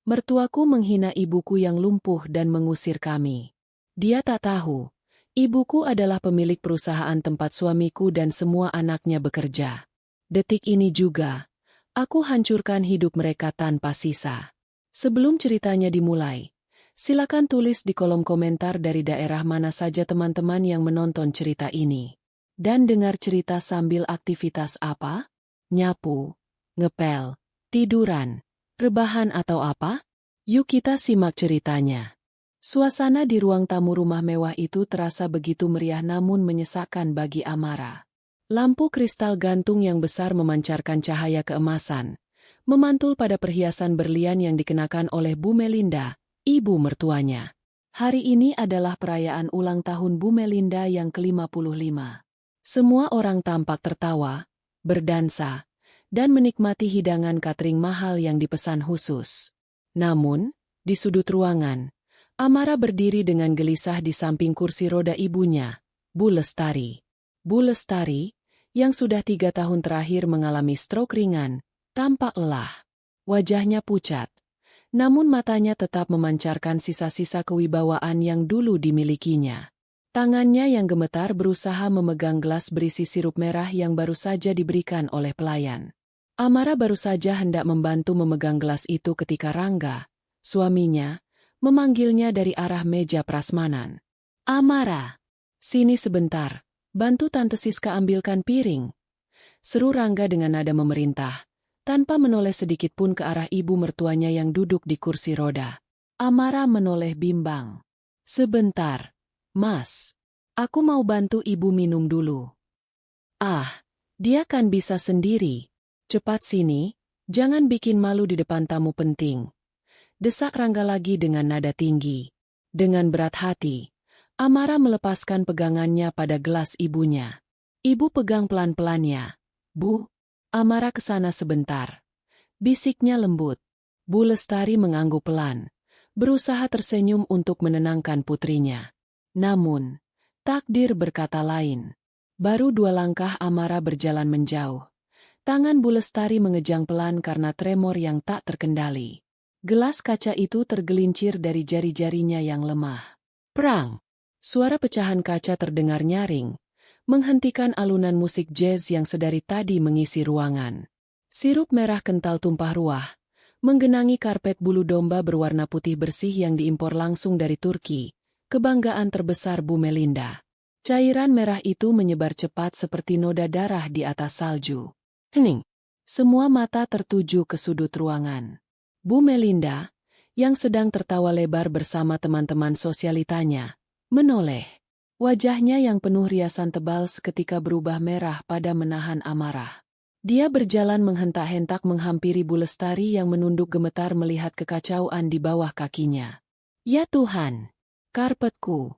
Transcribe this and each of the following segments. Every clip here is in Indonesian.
Mertuaku menghina ibuku yang lumpuh dan mengusir kami. Dia tak tahu, ibuku adalah pemilik perusahaan tempat suamiku dan semua anaknya bekerja. Detik ini juga, aku hancurkan hidup mereka tanpa sisa. Sebelum ceritanya dimulai, silakan tulis di kolom komentar dari daerah mana saja teman-teman yang menonton cerita ini. Dan dengar cerita sambil aktivitas apa? Nyapu, ngepel, tiduran, rebahan atau apa? Yuk kita simak ceritanya. Suasana di ruang tamu rumah mewah itu terasa begitu meriah namun menyesakkan bagi Amara. Lampu kristal gantung yang besar memancarkan cahaya keemasan, memantul pada perhiasan berlian yang dikenakan oleh Bu Melinda, ibu mertuanya. Hari ini adalah perayaan ulang tahun Bu Melinda yang ke-55. Semua orang tampak tertawa, berdansa, dan menikmati hidangan catering mahal yang dipesan khusus. Namun, di sudut ruangan, Amara berdiri dengan gelisah di samping kursi roda ibunya, Bu Lestari. Bu Lestari, yang sudah 3 tahun terakhir mengalami stroke ringan, tampak lelah. Wajahnya pucat, namun matanya tetap memancarkan sisa-sisa kewibawaan yang dulu dimilikinya. Tangannya yang gemetar berusaha memegang gelas berisi sirup merah yang baru saja diberikan oleh pelayan. Amara baru saja hendak membantu memegang gelas itu ketika Rangga, suaminya, memanggilnya dari arah meja prasmanan. "Amara, sini sebentar, bantu Tante Siska ambilkan piring," seru Rangga dengan nada memerintah, tanpa menoleh sedikit pun ke arah ibu mertuanya yang duduk di kursi roda. Amara menoleh bimbang. "Sebentar, Mas. Aku mau bantu ibu minum dulu." "Ah, dia kan bisa sendiri. Cepat sini, jangan bikin malu di depan tamu penting," desak Rangga lagi dengan nada tinggi. Dengan berat hati, Amara melepaskan pegangannya pada gelas ibunya. "Ibu pegang pelan-pelan ya, Bu." Amara kesana sebentar. Bisiknya lembut. Bu Lestari mengangguk pelan, berusaha tersenyum untuk menenangkan putrinya. Namun, takdir berkata lain. Baru 2 langkah Amara berjalan menjauh. Tangan Bu Lestari mengejang pelan karena tremor yang tak terkendali. Gelas kaca itu tergelincir dari jari-jarinya yang lemah. Prang! Suara pecahan kaca terdengar nyaring, menghentikan alunan musik jazz yang sedari tadi mengisi ruangan. Sirup merah kental tumpah ruah, menggenangi karpet bulu domba berwarna putih bersih yang diimpor langsung dari Turki, kebanggaan terbesar Bu Melinda. Cairan merah itu menyebar cepat seperti noda darah di atas salju. Hening. Semua mata tertuju ke sudut ruangan. Bu Melinda, yang sedang tertawa lebar bersama teman-teman sosialitanya, menoleh. Wajahnya yang penuh riasan tebal seketika berubah merah pada menahan amarah. Dia berjalan menghentak-hentak menghampiri Bu Lestari yang menunduk gemetar melihat kekacauan di bawah kakinya. "Ya Tuhan, karpetku!"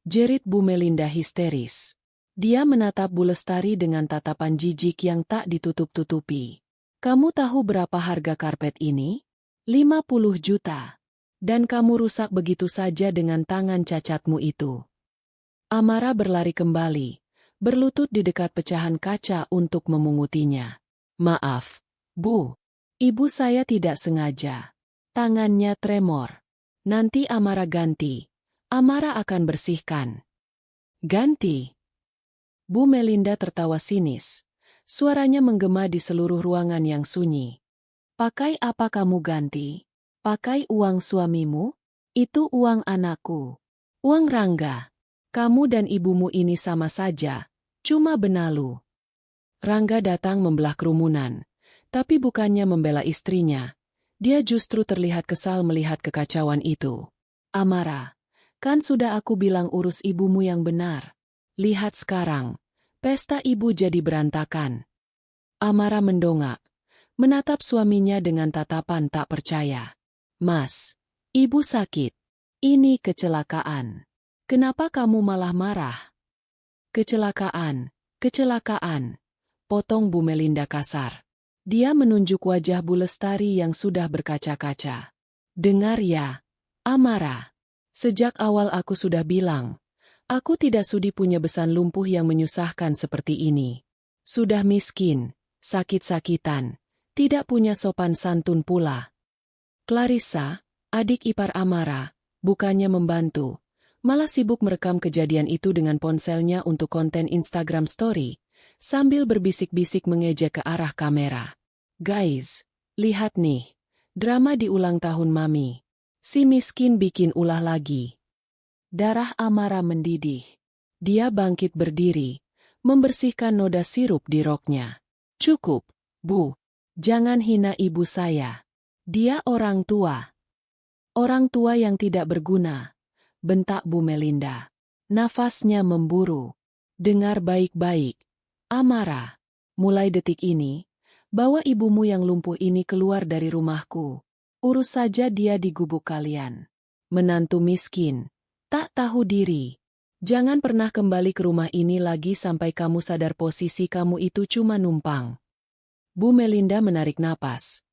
jerit Bu Melinda histeris. Dia menatap Bu Lestari dengan tatapan jijik yang tak ditutup-tutupi. "Kamu tahu berapa harga karpet ini? 50 juta. Dan kamu rusak begitu saja dengan tangan cacatmu itu." Amara berlari kembali, berlutut di dekat pecahan kaca untuk memungutinya. "Maaf, Bu. Ibu saya tidak sengaja." Tangannya tremor. "Nanti Amara ganti. Amara akan bersihkan." "Ganti?" Bu Melinda tertawa sinis. Suaranya menggema di seluruh ruangan yang sunyi. "Pakai apa kamu ganti? Pakai uang suamimu? Itu uang anakku. Uang Rangga. Kamu dan ibumu ini sama saja, cuma benalu." Rangga datang membelah kerumunan, tapi bukannya membela istrinya. Dia justru terlihat kesal melihat kekacauan itu. "Amara, kan sudah aku bilang urus ibumu yang benar. Lihat sekarang, pesta ibu jadi berantakan." Amara mendongak, menatap suaminya dengan tatapan tak percaya. "Mas, ibu sakit. Ini kecelakaan. Kenapa kamu malah marah?" "Kecelakaan, kecelakaan," potong Bu Melinda kasar. Dia menunjuk wajah Bu Lestari yang sudah berkaca-kaca. "Dengar ya, Amara. Sejak awal aku sudah bilang, aku tidak sudi punya besan lumpuh yang menyusahkan seperti ini. Sudah miskin, sakit-sakitan, tidak punya sopan santun pula. Clarissa, adik ipar Amara, bukannya membantu, malah sibuk merekam kejadian itu dengan ponselnya untuk konten Instagram Story, sambil berbisik-bisik mengejek ke arah kamera. Guys, lihat nih, drama di ulang tahun Mami. Si miskin bikin ulah lagi. Darah Amara mendidih. Dia bangkit berdiri, membersihkan noda sirup di roknya. Cukup, Bu. Jangan hina ibu saya. Dia orang tua. Orang tua yang tidak berguna, bentak Bu Melinda. Nafasnya memburu. Dengar baik-baik, Amara. Mulai detik ini, bawa ibumu yang lumpuh ini keluar dari rumahku. Urus saja dia di gubuk kalian. Menantu miskin, tak tahu diri. Jangan pernah kembali ke rumah ini lagi sampai kamu sadar posisi kamu itu cuma numpang. Bu Melinda menarik napas,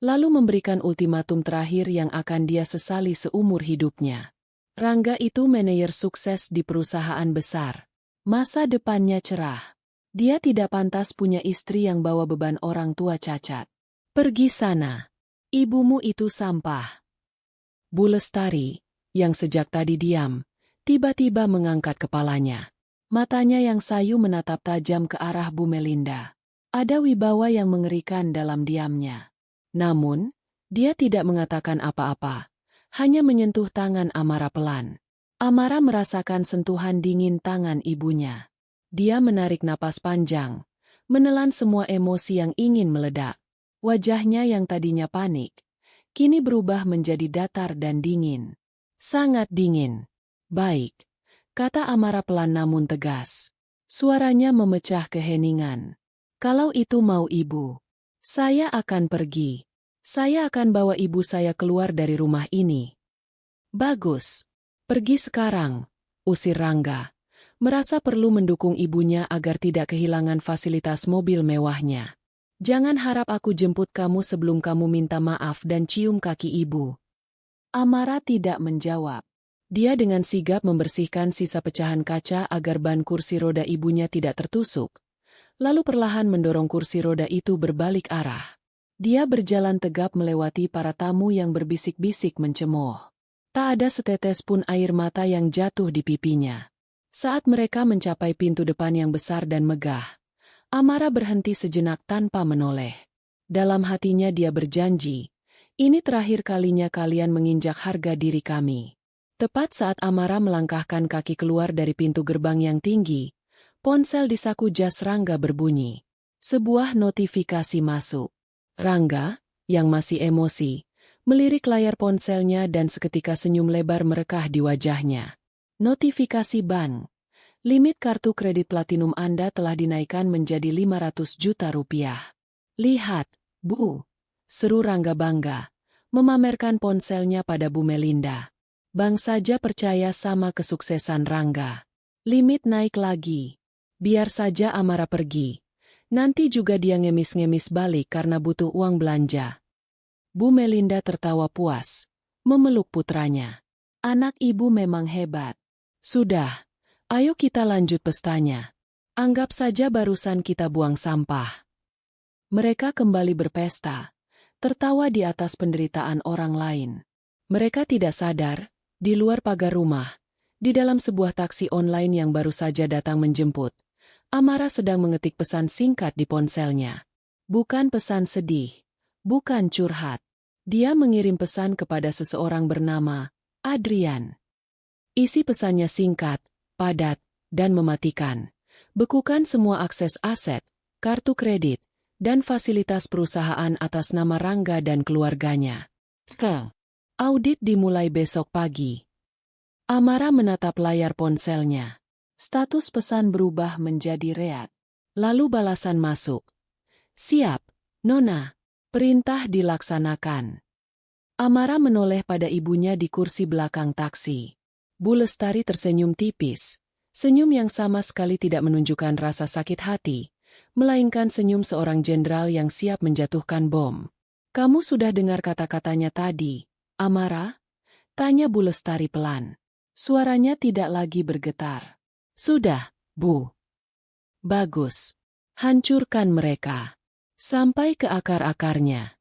lalu memberikan ultimatum terakhir yang akan dia sesali seumur hidupnya. Rangga itu manajer sukses di perusahaan besar. Masa depannya cerah. Dia tidak pantas punya istri yang bawa beban orang tua cacat. Pergi sana. Ibumu itu sampah. Bu Lestari, yang sejak tadi diam, tiba-tiba mengangkat kepalanya. Matanya yang sayu menatap tajam ke arah Bu Melinda. Ada wibawa yang mengerikan dalam diamnya. Namun, dia tidak mengatakan apa-apa, hanya menyentuh tangan Amara pelan. Amara merasakan sentuhan dingin tangan ibunya. Dia menarik napas panjang, menelan semua emosi yang ingin meledak. Wajahnya yang tadinya panik, kini berubah menjadi datar dan dingin. Sangat dingin. Baik, kata Amara pelan namun tegas. Suaranya memecah keheningan. Kalau itu mau ibu, saya akan pergi. Saya akan bawa ibu saya keluar dari rumah ini. Bagus. Pergi sekarang, usir Rangga. Merasa perlu mendukung ibunya agar tidak kehilangan fasilitas mobil mewahnya. Jangan harap aku jemput kamu sebelum kamu minta maaf dan cium kaki ibu. Amara tidak menjawab. Dia dengan sigap membersihkan sisa pecahan kaca agar ban kursi roda ibunya tidak tertusuk. Lalu perlahan mendorong kursi roda itu berbalik arah. Dia berjalan tegap melewati para tamu yang berbisik-bisik mencemooh. Tak ada setetes pun air mata yang jatuh di pipinya. Saat mereka mencapai pintu depan yang besar dan megah, Amara berhenti sejenak tanpa menoleh. Dalam hatinya dia berjanji, ini terakhir kalinya kalian menginjak harga diri kami. Tepat saat Amara melangkahkan kaki keluar dari pintu gerbang yang tinggi, ponsel di saku jas Rangga berbunyi. Sebuah notifikasi masuk. Rangga, yang masih emosi, melirik layar ponselnya dan seketika senyum lebar merekah di wajahnya. Notifikasi bank. Limit kartu kredit platinum Anda telah dinaikkan menjadi 500 juta rupiah. Lihat, Bu. Seru Rangga bangga, memamerkan ponselnya pada Bu Melinda. Bang saja percaya sama kesuksesan Rangga. Limit naik lagi. Biar saja Amara pergi. Nanti juga dia ngemis-ngemis balik karena butuh uang belanja. Bu Melinda tertawa puas, memeluk putranya. Anak ibu memang hebat. Sudah. Ayo kita lanjut pestanya. Anggap saja barusan kita buang sampah. Mereka kembali berpesta, tertawa di atas penderitaan orang lain. Mereka tidak sadar, di luar pagar rumah, di dalam sebuah taksi online yang baru saja datang menjemput, Amara sedang mengetik pesan singkat di ponselnya. Bukan pesan sedih, bukan curhat. Dia mengirim pesan kepada seseorang bernama Adrian. Isi pesannya singkat, padat, dan mematikan. Bekukan semua akses aset, kartu kredit, dan fasilitas perusahaan atas nama Rangga dan keluarganya. Audit dimulai besok pagi. Amara menatap layar ponselnya. Status pesan berubah menjadi read. Lalu balasan masuk. Siap, Nona. Perintah dilaksanakan. Amara menoleh pada ibunya di kursi belakang taksi. Bu Lestari tersenyum tipis, senyum yang sama sekali tidak menunjukkan rasa sakit hati, melainkan senyum seorang jenderal yang siap menjatuhkan bom. Kamu sudah dengar kata-katanya tadi, Amara? Tanya Bu Lestari pelan. Suaranya tidak lagi bergetar. Sudah, Bu. Bagus. Hancurkan mereka. Sampai ke akar-akarnya.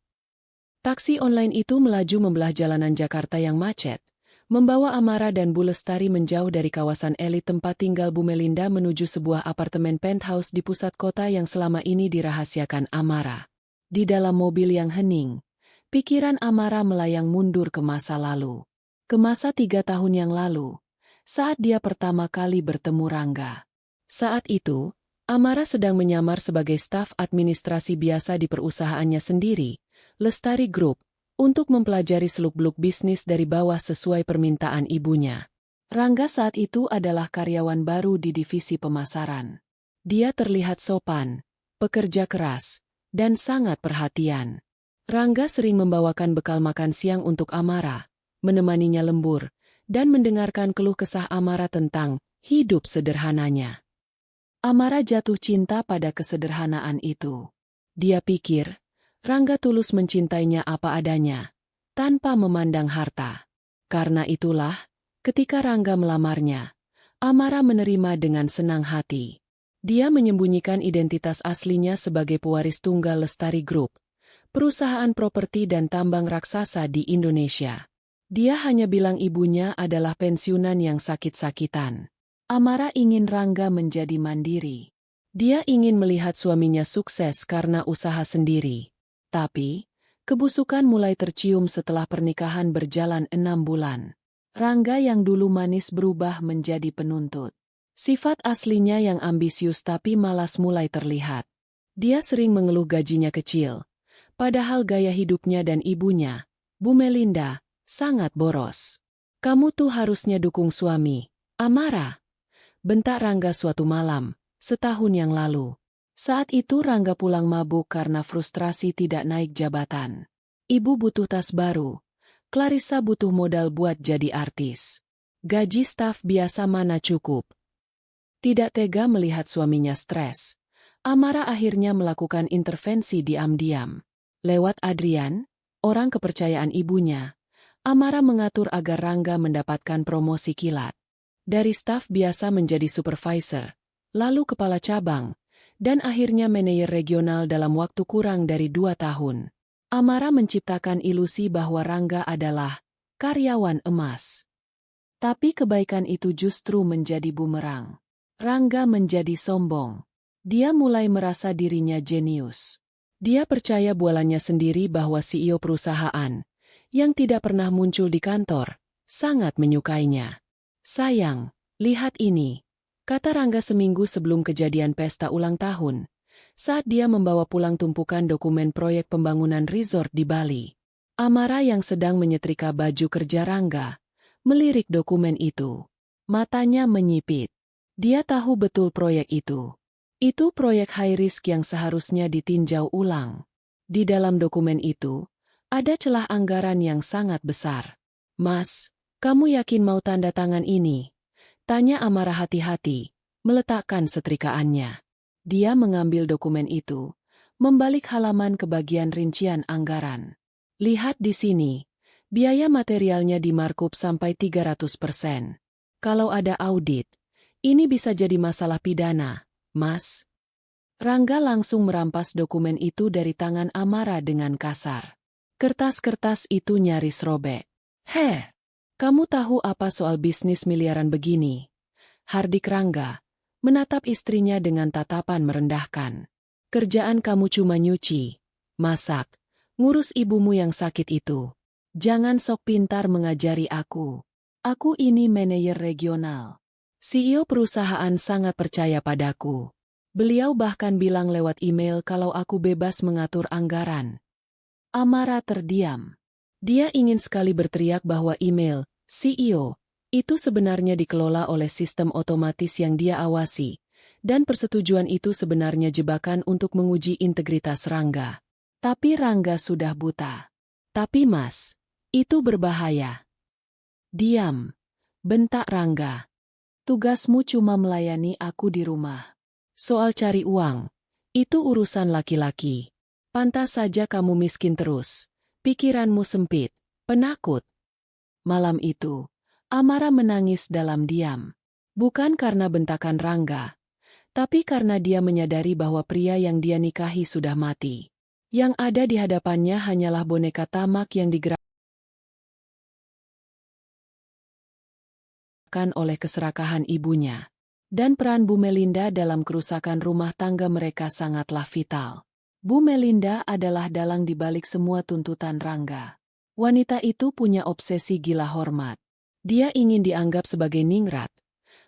Taksi online itu melaju membelah jalanan Jakarta yang macet, membawa Amara dan Bu Lestari menjauh dari kawasan elit tempat tinggal Bu Melinda menuju sebuah apartemen penthouse di pusat kota yang selama ini dirahasiakan Amara. Di dalam mobil yang hening, pikiran Amara melayang mundur ke masa lalu. Ke masa 3 tahun yang lalu, saat dia pertama kali bertemu Rangga. Saat itu, Amara sedang menyamar sebagai staf administrasi biasa di perusahaannya sendiri, Lestari Group, untuk mempelajari seluk-beluk bisnis dari bawah sesuai permintaan ibunya. Rangga saat itu adalah karyawan baru di divisi pemasaran. Dia terlihat sopan, pekerja keras, dan sangat perhatian. Rangga sering membawakan bekal makan siang untuk Amara, menemaninya lembur, dan mendengarkan keluh kesah Amara tentang hidup sederhananya. Amara jatuh cinta pada kesederhanaan itu. Dia pikir, Rangga tulus mencintainya apa adanya, tanpa memandang harta. Karena itulah, ketika Rangga melamarnya, Amara menerima dengan senang hati. Dia menyembunyikan identitas aslinya sebagai pewaris tunggal Lestari Group, perusahaan properti dan tambang raksasa di Indonesia. Dia hanya bilang ibunya adalah pensiunan yang sakit-sakitan. Amara ingin Rangga menjadi mandiri. Dia ingin melihat suaminya sukses karena usaha sendiri. Tapi, kebusukan mulai tercium setelah pernikahan berjalan 6 bulan. Rangga yang dulu manis berubah menjadi penuntut. Sifat aslinya yang ambisius tapi malas mulai terlihat. Dia sering mengeluh gajinya kecil, padahal gaya hidupnya dan ibunya, Bu Melinda, sangat boros. "Kamu tuh harusnya dukung suami, Amara," bentak Rangga suatu malam, setahun yang lalu. Saat itu Rangga pulang mabuk karena frustrasi tidak naik jabatan. Ibu butuh tas baru. Clarissa butuh modal buat jadi artis. Gaji staf biasa mana cukup. Tidak tega melihat suaminya stres, Amara akhirnya melakukan intervensi diam-diam. Lewat Adrian, orang kepercayaan ibunya, Amara mengatur agar Rangga mendapatkan promosi kilat. Dari staf biasa menjadi supervisor, lalu kepala cabang, dan akhirnya manajer regional dalam waktu kurang dari 2 tahun. Amara menciptakan ilusi bahwa Rangga adalah karyawan emas. Tapi kebaikan itu justru menjadi bumerang. Rangga menjadi sombong. Dia mulai merasa dirinya jenius. Dia percaya bualannya sendiri bahwa CEO perusahaan, yang tidak pernah muncul di kantor, sangat menyukainya. "Sayang, lihat ini," kata Rangga seminggu sebelum kejadian pesta ulang tahun, saat dia membawa pulang tumpukan dokumen proyek pembangunan resort di Bali. Amara yang sedang menyetrika baju kerja Rangga, melirik dokumen itu. Matanya menyipit. Dia tahu betul proyek itu. Itu proyek high risk yang seharusnya ditinjau ulang. Di dalam dokumen itu, ada celah anggaran yang sangat besar. "Mas, kamu yakin mau tanda tangan ini?" tanya Amara hati-hati, meletakkan setrikaannya. Dia mengambil dokumen itu, membalik halaman ke bagian rincian anggaran. "Lihat di sini, biaya materialnya dimarkup sampai 300%. Kalau ada audit, ini bisa jadi masalah pidana, Mas." Rangga langsung merampas dokumen itu dari tangan Amara dengan kasar. Kertas-kertas itu nyaris robek. "Heh! Kamu tahu apa soal bisnis miliaran begini?" Hardik Rangga menatap istrinya dengan tatapan merendahkan. "Kerjaan kamu cuma nyuci, masak, ngurus ibumu yang sakit itu. Jangan sok pintar mengajari aku. Aku ini manajer regional. CEO perusahaan sangat percaya padaku. Beliau bahkan bilang lewat email kalau aku bebas mengatur anggaran." Amara terdiam. Dia ingin sekali berteriak bahwa email CEO itu sebenarnya dikelola oleh sistem otomatis yang dia awasi, dan persetujuan itu sebenarnya jebakan untuk menguji integritas Rangga. Tapi Rangga sudah buta. "Tapi Mas, itu berbahaya." "Diam," bentak Rangga. "Tugasmu cuma melayani aku di rumah. Soal cari uang, itu urusan laki-laki. Pantas saja kamu miskin terus. Pikiranmu sempit, penakut." Malam itu, Amara menangis dalam diam. Bukan karena bentakan Rangga, tapi karena dia menyadari bahwa pria yang dia nikahi sudah mati. Yang ada di hadapannya hanyalah boneka tamak yang digerakkan oleh keserakahan ibunya. Dan peran Bu Melinda dalam kerusakan rumah tangga mereka sangatlah vital. Bu Melinda adalah dalang di balik semua tuntutan Rangga. Wanita itu punya obsesi gila hormat. Dia ingin dianggap sebagai ningrat.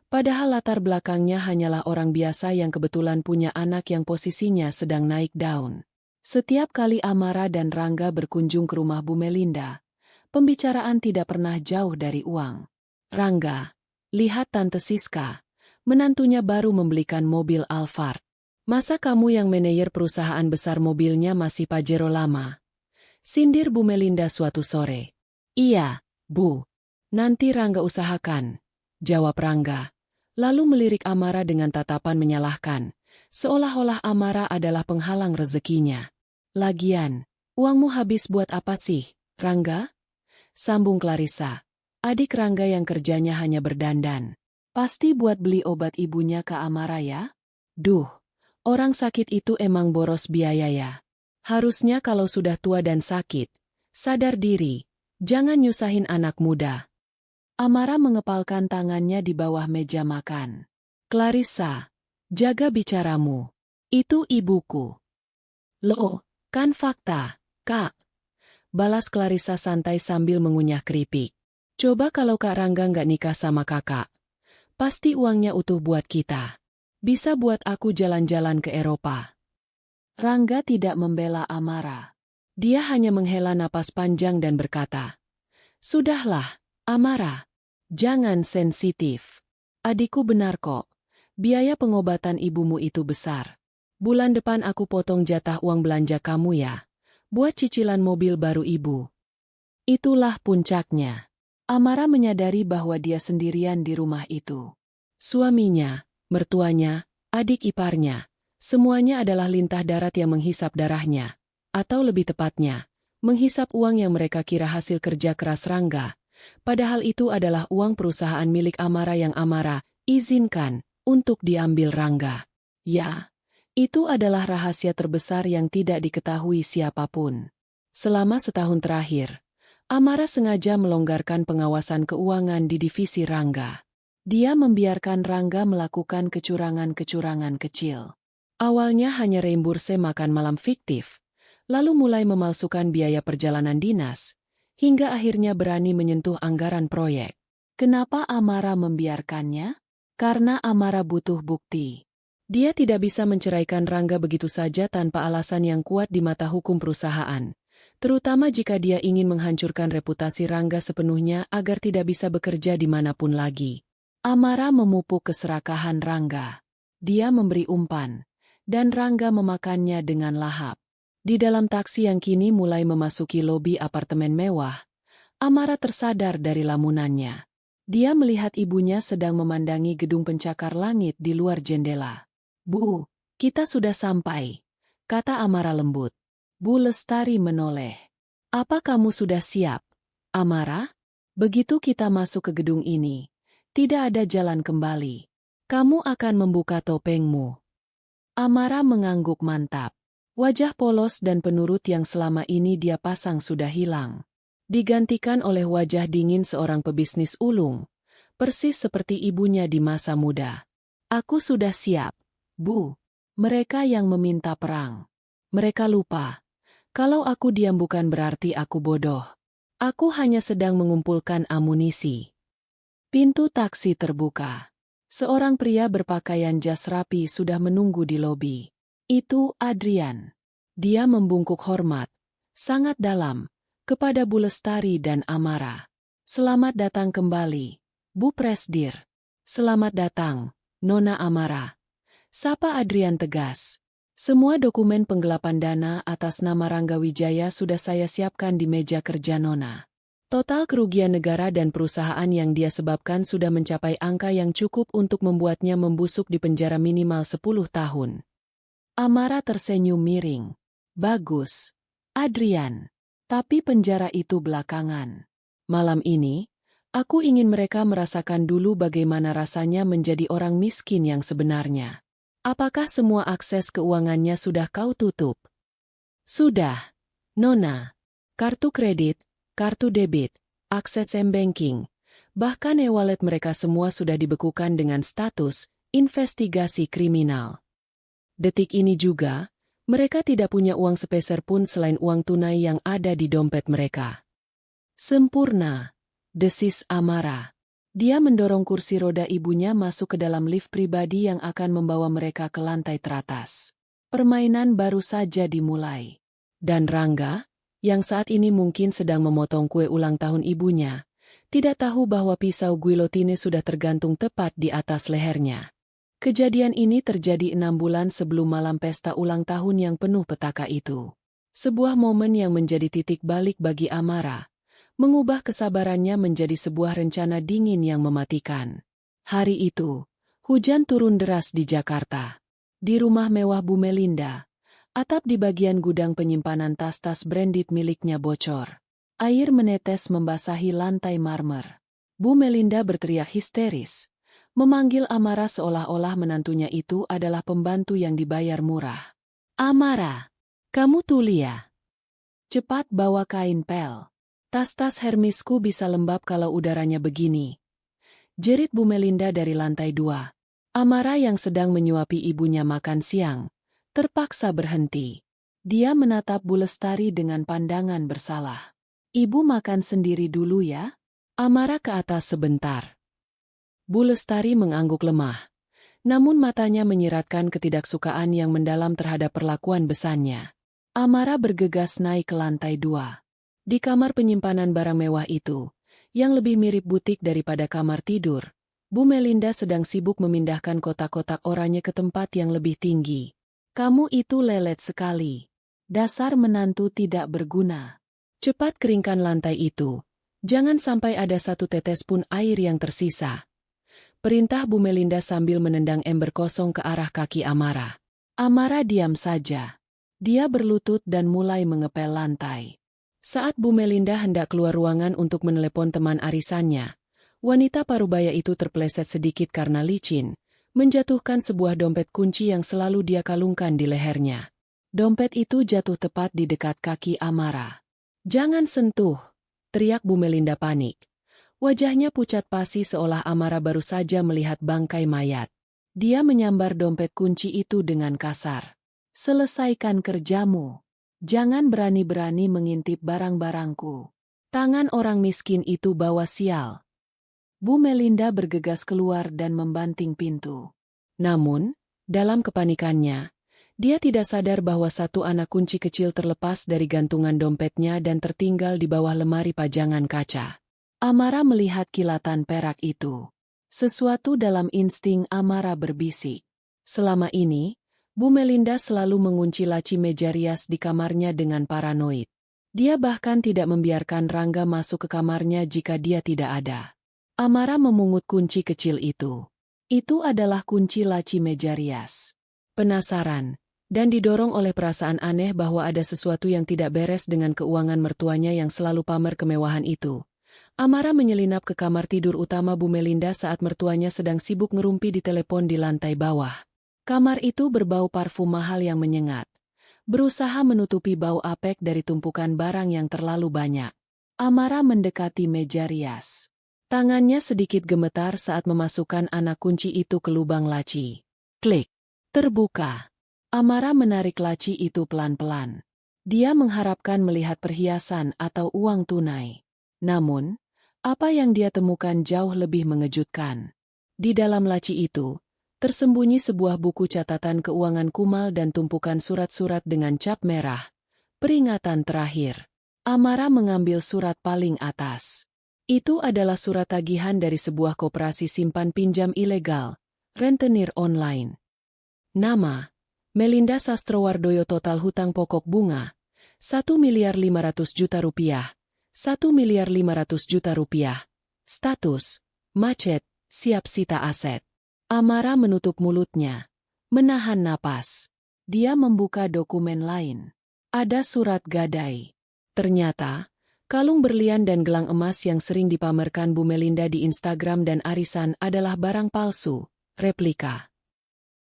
Padahal latar belakangnya hanyalah orang biasa yang kebetulan punya anak yang posisinya sedang naik daun. Setiap kali Amara dan Rangga berkunjung ke rumah Bu Melinda, pembicaraan tidak pernah jauh dari uang. Rangga, lihat Tante Siska, menantunya baru membelikan mobil Alphard. Masa kamu yang manajer perusahaan besar mobilnya masih Pajero lama? Sindir Bu Melinda suatu sore. Iya, Bu. Nanti Rangga usahakan, jawab Rangga. Lalu melirik Amara dengan tatapan menyalahkan, seolah-olah Amara adalah penghalang rezekinya. Lagian, uangmu habis buat apa sih, Rangga? Sambung Clarissa. Adik Rangga yang kerjanya hanya berdandan. Pasti buat beli obat ibunya ke Amara ya? Duh, orang sakit itu emang boros biaya ya. Harusnya kalau sudah tua dan sakit, sadar diri, jangan nyusahin anak muda. Amara mengepalkan tangannya di bawah meja makan. Clarissa, jaga bicaramu. Itu ibuku. Loh, kan fakta, Kak. Balas Clarissa santai sambil mengunyah keripik. Coba kalau Kak Rangga nggak nikah sama kakak. Pasti uangnya utuh buat kita. Bisa buat aku jalan-jalan ke Eropa. Rangga tidak membela Amara. Dia hanya menghela napas panjang dan berkata, "Sudahlah, Amara. Jangan sensitif. Adikku benar kok. Biaya pengobatan ibumu itu besar. Bulan depan aku potong jatah uang belanja kamu ya. Buat cicilan mobil baru ibu." Itulah puncaknya. Amara menyadari bahwa dia sendirian di rumah itu. Suaminya, mertuanya, adik iparnya, semuanya adalah lintah darat yang menghisap darahnya. Atau lebih tepatnya, menghisap uang yang mereka kira hasil kerja keras Rangga. Padahal itu adalah uang perusahaan milik Amara yang Amara izinkan untuk diambil Rangga. Ya, itu adalah rahasia terbesar yang tidak diketahui siapapun. Selama setahun terakhir, Amara sengaja melonggarkan pengawasan keuangan di divisi Rangga. Dia membiarkan Rangga melakukan kecurangan-kecurangan kecil. Awalnya hanya reimburse makan malam fiktif, lalu mulai memalsukan biaya perjalanan dinas, hingga akhirnya berani menyentuh anggaran proyek. Kenapa Amara membiarkannya? Karena Amara butuh bukti. Dia tidak bisa menceraikan Rangga begitu saja tanpa alasan yang kuat di mata hukum perusahaan, terutama jika dia ingin menghancurkan reputasi Rangga sepenuhnya agar tidak bisa bekerja dimanapun lagi. Amara memupuk keserakahan Rangga. Dia memberi umpan, dan Rangga memakannya dengan lahap. Di dalam taksi yang kini mulai memasuki lobi apartemen mewah, Amara tersadar dari lamunannya. Dia melihat ibunya sedang memandangi gedung pencakar langit di luar jendela. "Bu, kita sudah sampai," kata Amara lembut. Bu Lestari menoleh. "Apa kamu sudah siap, Amara? Begitu kita masuk ke gedung ini, tidak ada jalan kembali. Kamu akan membuka topengmu." Amara mengangguk mantap. Wajah polos dan penurut yang selama ini dia pasang sudah hilang. Digantikan oleh wajah dingin seorang pebisnis ulung, persis seperti ibunya di masa muda. "Aku sudah siap, Bu." Mereka yang meminta perang. Mereka lupa. Kalau aku diam bukan berarti aku bodoh. Aku hanya sedang mengumpulkan amunisi. Pintu taksi terbuka. Seorang pria berpakaian jas rapi sudah menunggu di lobi. Itu Adrian. Dia membungkuk hormat, sangat dalam, kepada Bu Lestari dan Amara. "Selamat datang kembali, Bu Presdir." "Selamat datang, Nona Amara," sapa Adrian tegas. "Semua dokumen penggelapan dana atas nama Rangga Wijaya sudah saya siapkan di meja kerja Nona. Total kerugian negara dan perusahaan yang dia sebabkan sudah mencapai angka yang cukup untuk membuatnya membusuk di penjara minimal 10 tahun. Amara tersenyum miring. "Bagus, Adrian. Tapi penjara itu belakangan. Malam ini, aku ingin mereka merasakan dulu bagaimana rasanya menjadi orang miskin yang sebenarnya. Apakah semua akses keuangannya sudah kau tutup?" Sudah, Nona. Kartu kredit, kartu debit, akses m-banking, bahkan e-wallet mereka semua sudah dibekukan dengan status investigasi kriminal. Detik ini juga, mereka tidak punya uang sepeser pun selain uang tunai yang ada di dompet mereka. Sempurna, desis Amara. Dia mendorong kursi roda ibunya masuk ke dalam lift pribadi yang akan membawa mereka ke lantai teratas. Permainan baru saja dimulai. Dan Rangga, yang saat ini mungkin sedang memotong kue ulang tahun ibunya, tidak tahu bahwa pisau guillotine sudah tergantung tepat di atas lehernya. Kejadian ini terjadi 6 bulan sebelum malam pesta ulang tahun yang penuh petaka itu. Sebuah momen yang menjadi titik balik bagi Amara, mengubah kesabarannya menjadi sebuah rencana dingin yang mematikan. Hari itu, hujan turun deras di Jakarta. Di rumah mewah Bu Melinda, atap di bagian gudang penyimpanan tas-tas branded miliknya bocor. Air menetes membasahi lantai marmer. Bu Melinda berteriak histeris, memanggil Amara seolah-olah menantunya itu adalah pembantu yang dibayar murah. "Amara, kamu tulia. Cepat bawa kain pel. Tas-tas Hermisku bisa lembab kalau udaranya begini," jerit Bu Melinda dari lantai 2. Amara yang sedang menyuapi ibunya makan siang, terpaksa berhenti. Dia menatap Bu Lestari dengan pandangan bersalah. "Ibu makan sendiri dulu ya." Amara ke atas sebentar. Bu Lestari mengangguk lemah, namun matanya menyiratkan ketidaksukaan yang mendalam terhadap perlakuan besannya. Amara bergegas naik ke lantai 2. Di kamar penyimpanan barang mewah itu, yang lebih mirip butik daripada kamar tidur, Bu Melinda sedang sibuk memindahkan kotak-kotak oranye ke tempat yang lebih tinggi. "Kamu itu lelet sekali. Dasar menantu tidak berguna. Cepat keringkan lantai itu. Jangan sampai ada satu tetes pun air yang tersisa," perintah Bu Melinda sambil menendang ember kosong ke arah kaki Amara. Amara diam saja. Dia berlutut dan mulai mengepel lantai. Saat Bu Melinda hendak keluar ruangan untuk menelepon teman arisannya, wanita parubaya itu terpeleset sedikit karena licin, menjatuhkan sebuah dompet kunci yang selalu dia kalungkan di lehernya. Dompet itu jatuh tepat di dekat kaki Amara. "Jangan sentuh!" teriak Bu Melinda panik. Wajahnya pucat pasi seolah Amara baru saja melihat bangkai mayat. Dia menyambar dompet kunci itu dengan kasar. "Selesaikan kerjamu. Jangan berani-berani mengintip barang-barangku. Tangan orang miskin itu bawa sial." Bu Melinda bergegas keluar dan membanting pintu. Namun, dalam kepanikannya, dia tidak sadar bahwa satu anak kunci kecil terlepas dari gantungan dompetnya dan tertinggal di bawah lemari pajangan kaca. Amara melihat kilatan perak itu. Sesuatu dalam insting Amara berbisik. Selama ini, Bu Melinda selalu mengunci laci meja rias di kamarnya dengan paranoid. Dia bahkan tidak membiarkan Rangga masuk ke kamarnya jika dia tidak ada. Amara memungut kunci kecil itu. Itu adalah kunci laci meja rias. Penasaran, dan didorong oleh perasaan aneh bahwa ada sesuatu yang tidak beres dengan keuangan mertuanya yang selalu pamer kemewahan itu, Amara menyelinap ke kamar tidur utama Bu Melinda saat mertuanya sedang sibuk ngerumpi di telepon di lantai bawah. Kamar itu berbau parfum mahal yang menyengat, berusaha menutupi bau apek dari tumpukan barang yang terlalu banyak. Amara mendekati meja rias. Tangannya sedikit gemetar saat memasukkan anak kunci itu ke lubang laci. Klik. Terbuka. Amara menarik laci itu pelan-pelan. Dia mengharapkan melihat perhiasan atau uang tunai. Namun, apa yang dia temukan jauh lebih mengejutkan. Di dalam laci itu, tersembunyi sebuah buku catatan keuangan kumal dan tumpukan surat-surat dengan cap merah. Peringatan terakhir. Amara mengambil surat paling atas. Itu adalah surat tagihan dari sebuah koperasi simpan pinjam ilegal, rentenir online. Nama, Melinda Sastrowardoyo, total hutang pokok bunga, 1.500.000.000 rupiah, 1.500.000.000 rupiah. Status, macet, siap sita aset. Amara menutup mulutnya, menahan napas. Dia membuka dokumen lain. Ada surat gadai. Ternyata, kalung berlian dan gelang emas yang sering dipamerkan Bu Melinda di Instagram dan arisan adalah barang palsu, replika.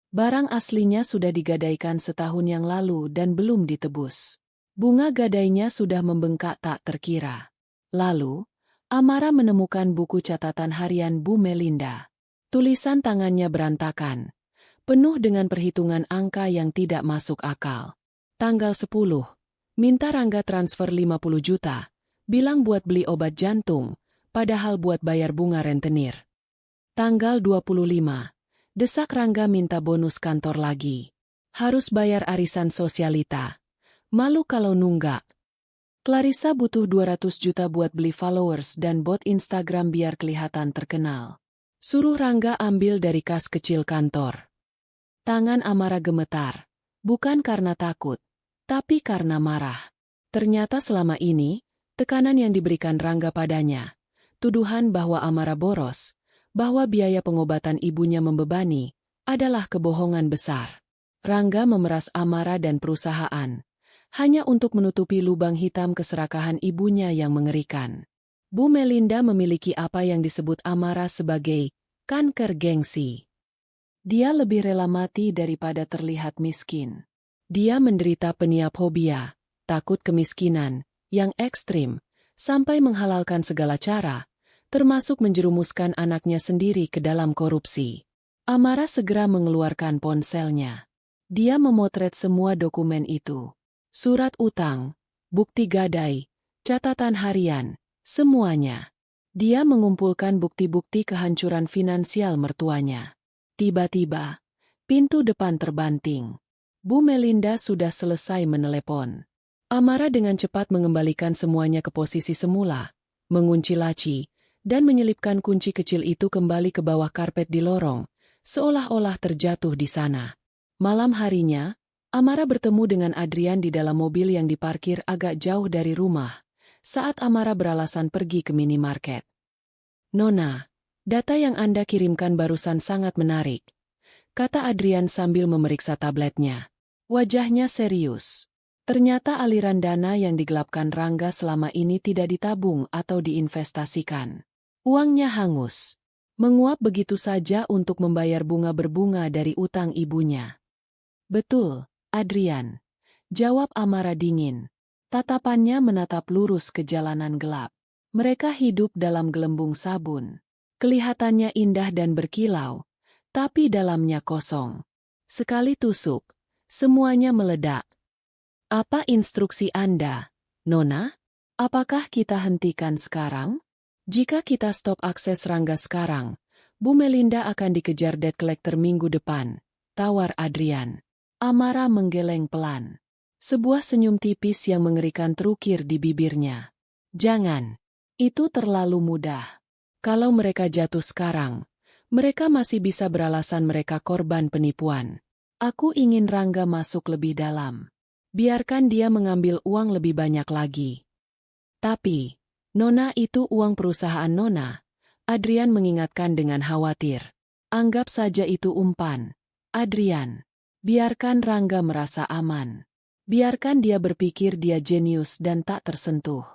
Barang aslinya sudah digadaikan setahun yang lalu dan belum ditebus. Bunga gadainya sudah membengkak tak terkira. Lalu, Amara menemukan buku catatan harian Bu Melinda. Tulisan tangannya berantakan, penuh dengan perhitungan angka yang tidak masuk akal. Tanggal 10, minta Rangga transfer 50 juta, bilang buat beli obat jantung, padahal buat bayar bunga rentenir. Tanggal 25, desak Rangga minta bonus kantor lagi. Harus bayar arisan sosialita. Malu kalau nunggak. Clarissa butuh 200 juta buat beli followers dan bot Instagram biar kelihatan terkenal. Suruh Rangga ambil dari kas kecil kantor. Tangan Amara gemetar. Bukan karena takut, tapi karena marah. Ternyata selama ini, tekanan yang diberikan Rangga padanya, tuduhan bahwa Amara boros, bahwa biaya pengobatan ibunya membebani, adalah kebohongan besar. Rangga memeras Amara dan perusahaan, hanya untuk menutupi lubang hitam keserakahan ibunya yang mengerikan. Bu Melinda memiliki apa yang disebut Amara sebagai kanker gengsi. Dia lebih rela mati daripada terlihat miskin. Dia menderita peniapobia, takut kemiskinan, yang ekstrim, sampai menghalalkan segala cara, termasuk menjerumuskan anaknya sendiri ke dalam korupsi. Amara segera mengeluarkan ponselnya. Dia memotret semua dokumen itu. Surat utang, bukti gadai, catatan harian, semuanya. Dia mengumpulkan bukti-bukti kehancuran finansial mertuanya. Tiba-tiba, pintu depan terbanting. Bu Melinda sudah selesai menelepon. Amara dengan cepat mengembalikan semuanya ke posisi semula, mengunci laci, dan menyelipkan kunci kecil itu kembali ke bawah karpet di lorong, seolah-olah terjatuh di sana. Malam harinya, Amara bertemu dengan Adrian di dalam mobil yang diparkir agak jauh dari rumah, saat Amara beralasan pergi ke minimarket. "Nona, data yang Anda kirimkan barusan sangat menarik," kata Adrian sambil memeriksa tabletnya. Wajahnya serius. Ternyata aliran dana yang digelapkan Rangga selama ini tidak ditabung atau diinvestasikan. Uangnya hangus, menguap begitu saja untuk membayar bunga berbunga dari utang ibunya. "Betul, Adrian," jawab Amara dingin. Tatapannya menatap lurus ke jalanan gelap. Mereka hidup dalam gelembung sabun. Kelihatannya indah dan berkilau, tapi dalamnya kosong. Sekali tusuk, semuanya meledak. "Apa instruksi Anda, Nona? Apakah kita hentikan sekarang? Jika kita stop akses Rangga sekarang, Bu Melinda akan dikejar debt collector minggu depan," tawar Adrian. Amara menggeleng pelan. Sebuah senyum tipis yang mengerikan terukir di bibirnya. "Jangan. Itu terlalu mudah. Kalau mereka jatuh sekarang, mereka masih bisa beralasan mereka korban penipuan. Aku ingin Rangga masuk lebih dalam. Biarkan dia mengambil uang lebih banyak lagi." "Tapi, Nona, itu uang perusahaan Nona," Adrian mengingatkan dengan khawatir. "Anggap saja itu umpan, Adrian. Biarkan Rangga merasa aman. Biarkan dia berpikir dia jenius dan tak tersentuh.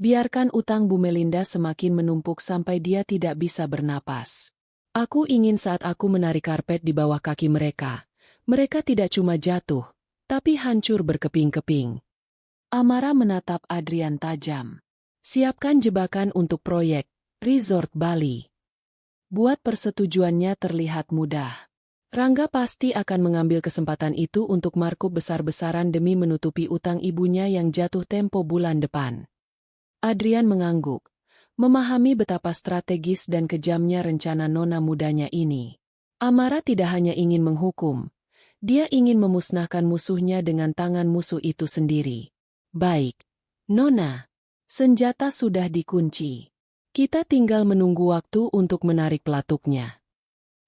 Biarkan utang Bu Melinda semakin menumpuk sampai dia tidak bisa bernapas. Aku ingin saat aku menarik karpet di bawah kaki mereka, mereka tidak cuma jatuh, tapi hancur berkeping-keping." Amara menatap Adrian tajam. "Siapkan jebakan untuk proyek Resort Bali. Buat persetujuannya terlihat mudah. Rangga pasti akan mengambil kesempatan itu untuk markup besar-besaran demi menutupi utang ibunya yang jatuh tempo bulan depan." Adrian mengangguk, memahami betapa strategis dan kejamnya rencana nona mudanya ini. Amara tidak hanya ingin menghukum, dia ingin memusnahkan musuhnya dengan tangan musuh itu sendiri. "Baik, Nona. Senjata sudah dikunci. Kita tinggal menunggu waktu untuk menarik pelatuknya."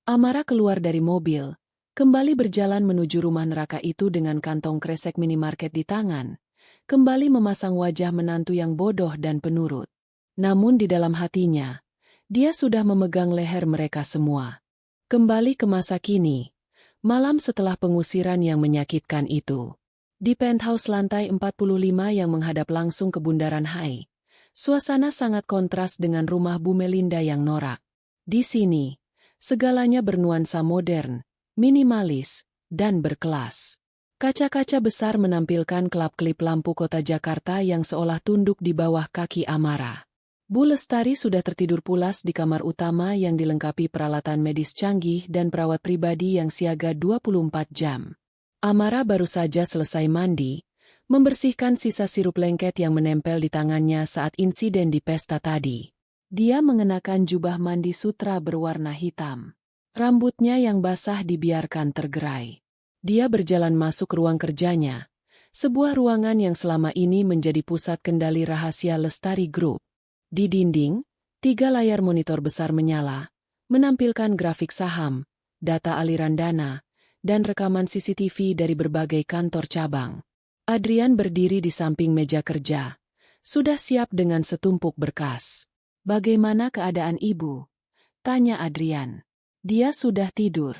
Amara keluar dari mobil, kembali berjalan menuju rumah neraka itu dengan kantong kresek minimarket di tangan, kembali memasang wajah menantu yang bodoh dan penurut. Namun di dalam hatinya, dia sudah memegang leher mereka semua. Kembali ke masa kini, malam setelah pengusiran yang menyakitkan itu. Di penthouse lantai 45 yang menghadap langsung ke Bundaran HI, suasana sangat kontras dengan rumah Bu Melinda yang norak. Di sini, segalanya bernuansa modern, minimalis, dan berkelas. Kaca-kaca besar menampilkan kelap-kelip lampu kota Jakarta yang seolah tunduk di bawah kaki Amara. Bu Lestari sudah tertidur pulas di kamar utama yang dilengkapi peralatan medis canggih dan perawat pribadi yang siaga 24 jam. Amara baru saja selesai mandi, membersihkan sisa sirup lengket yang menempel di tangannya saat insiden di pesta tadi. Dia mengenakan jubah mandi sutra berwarna hitam. Rambutnya yang basah dibiarkan tergerai. Dia berjalan masuk ke ruang kerjanya, sebuah ruangan yang selama ini menjadi pusat kendali rahasia Lestari Group. Di dinding, 3 layar monitor besar menyala, menampilkan grafik saham, data aliran dana, dan rekaman CCTV dari berbagai kantor cabang. Adrian berdiri di samping meja kerja, sudah siap dengan setumpuk berkas. "Bagaimana keadaan ibu?" tanya Adrian. "Dia sudah tidur.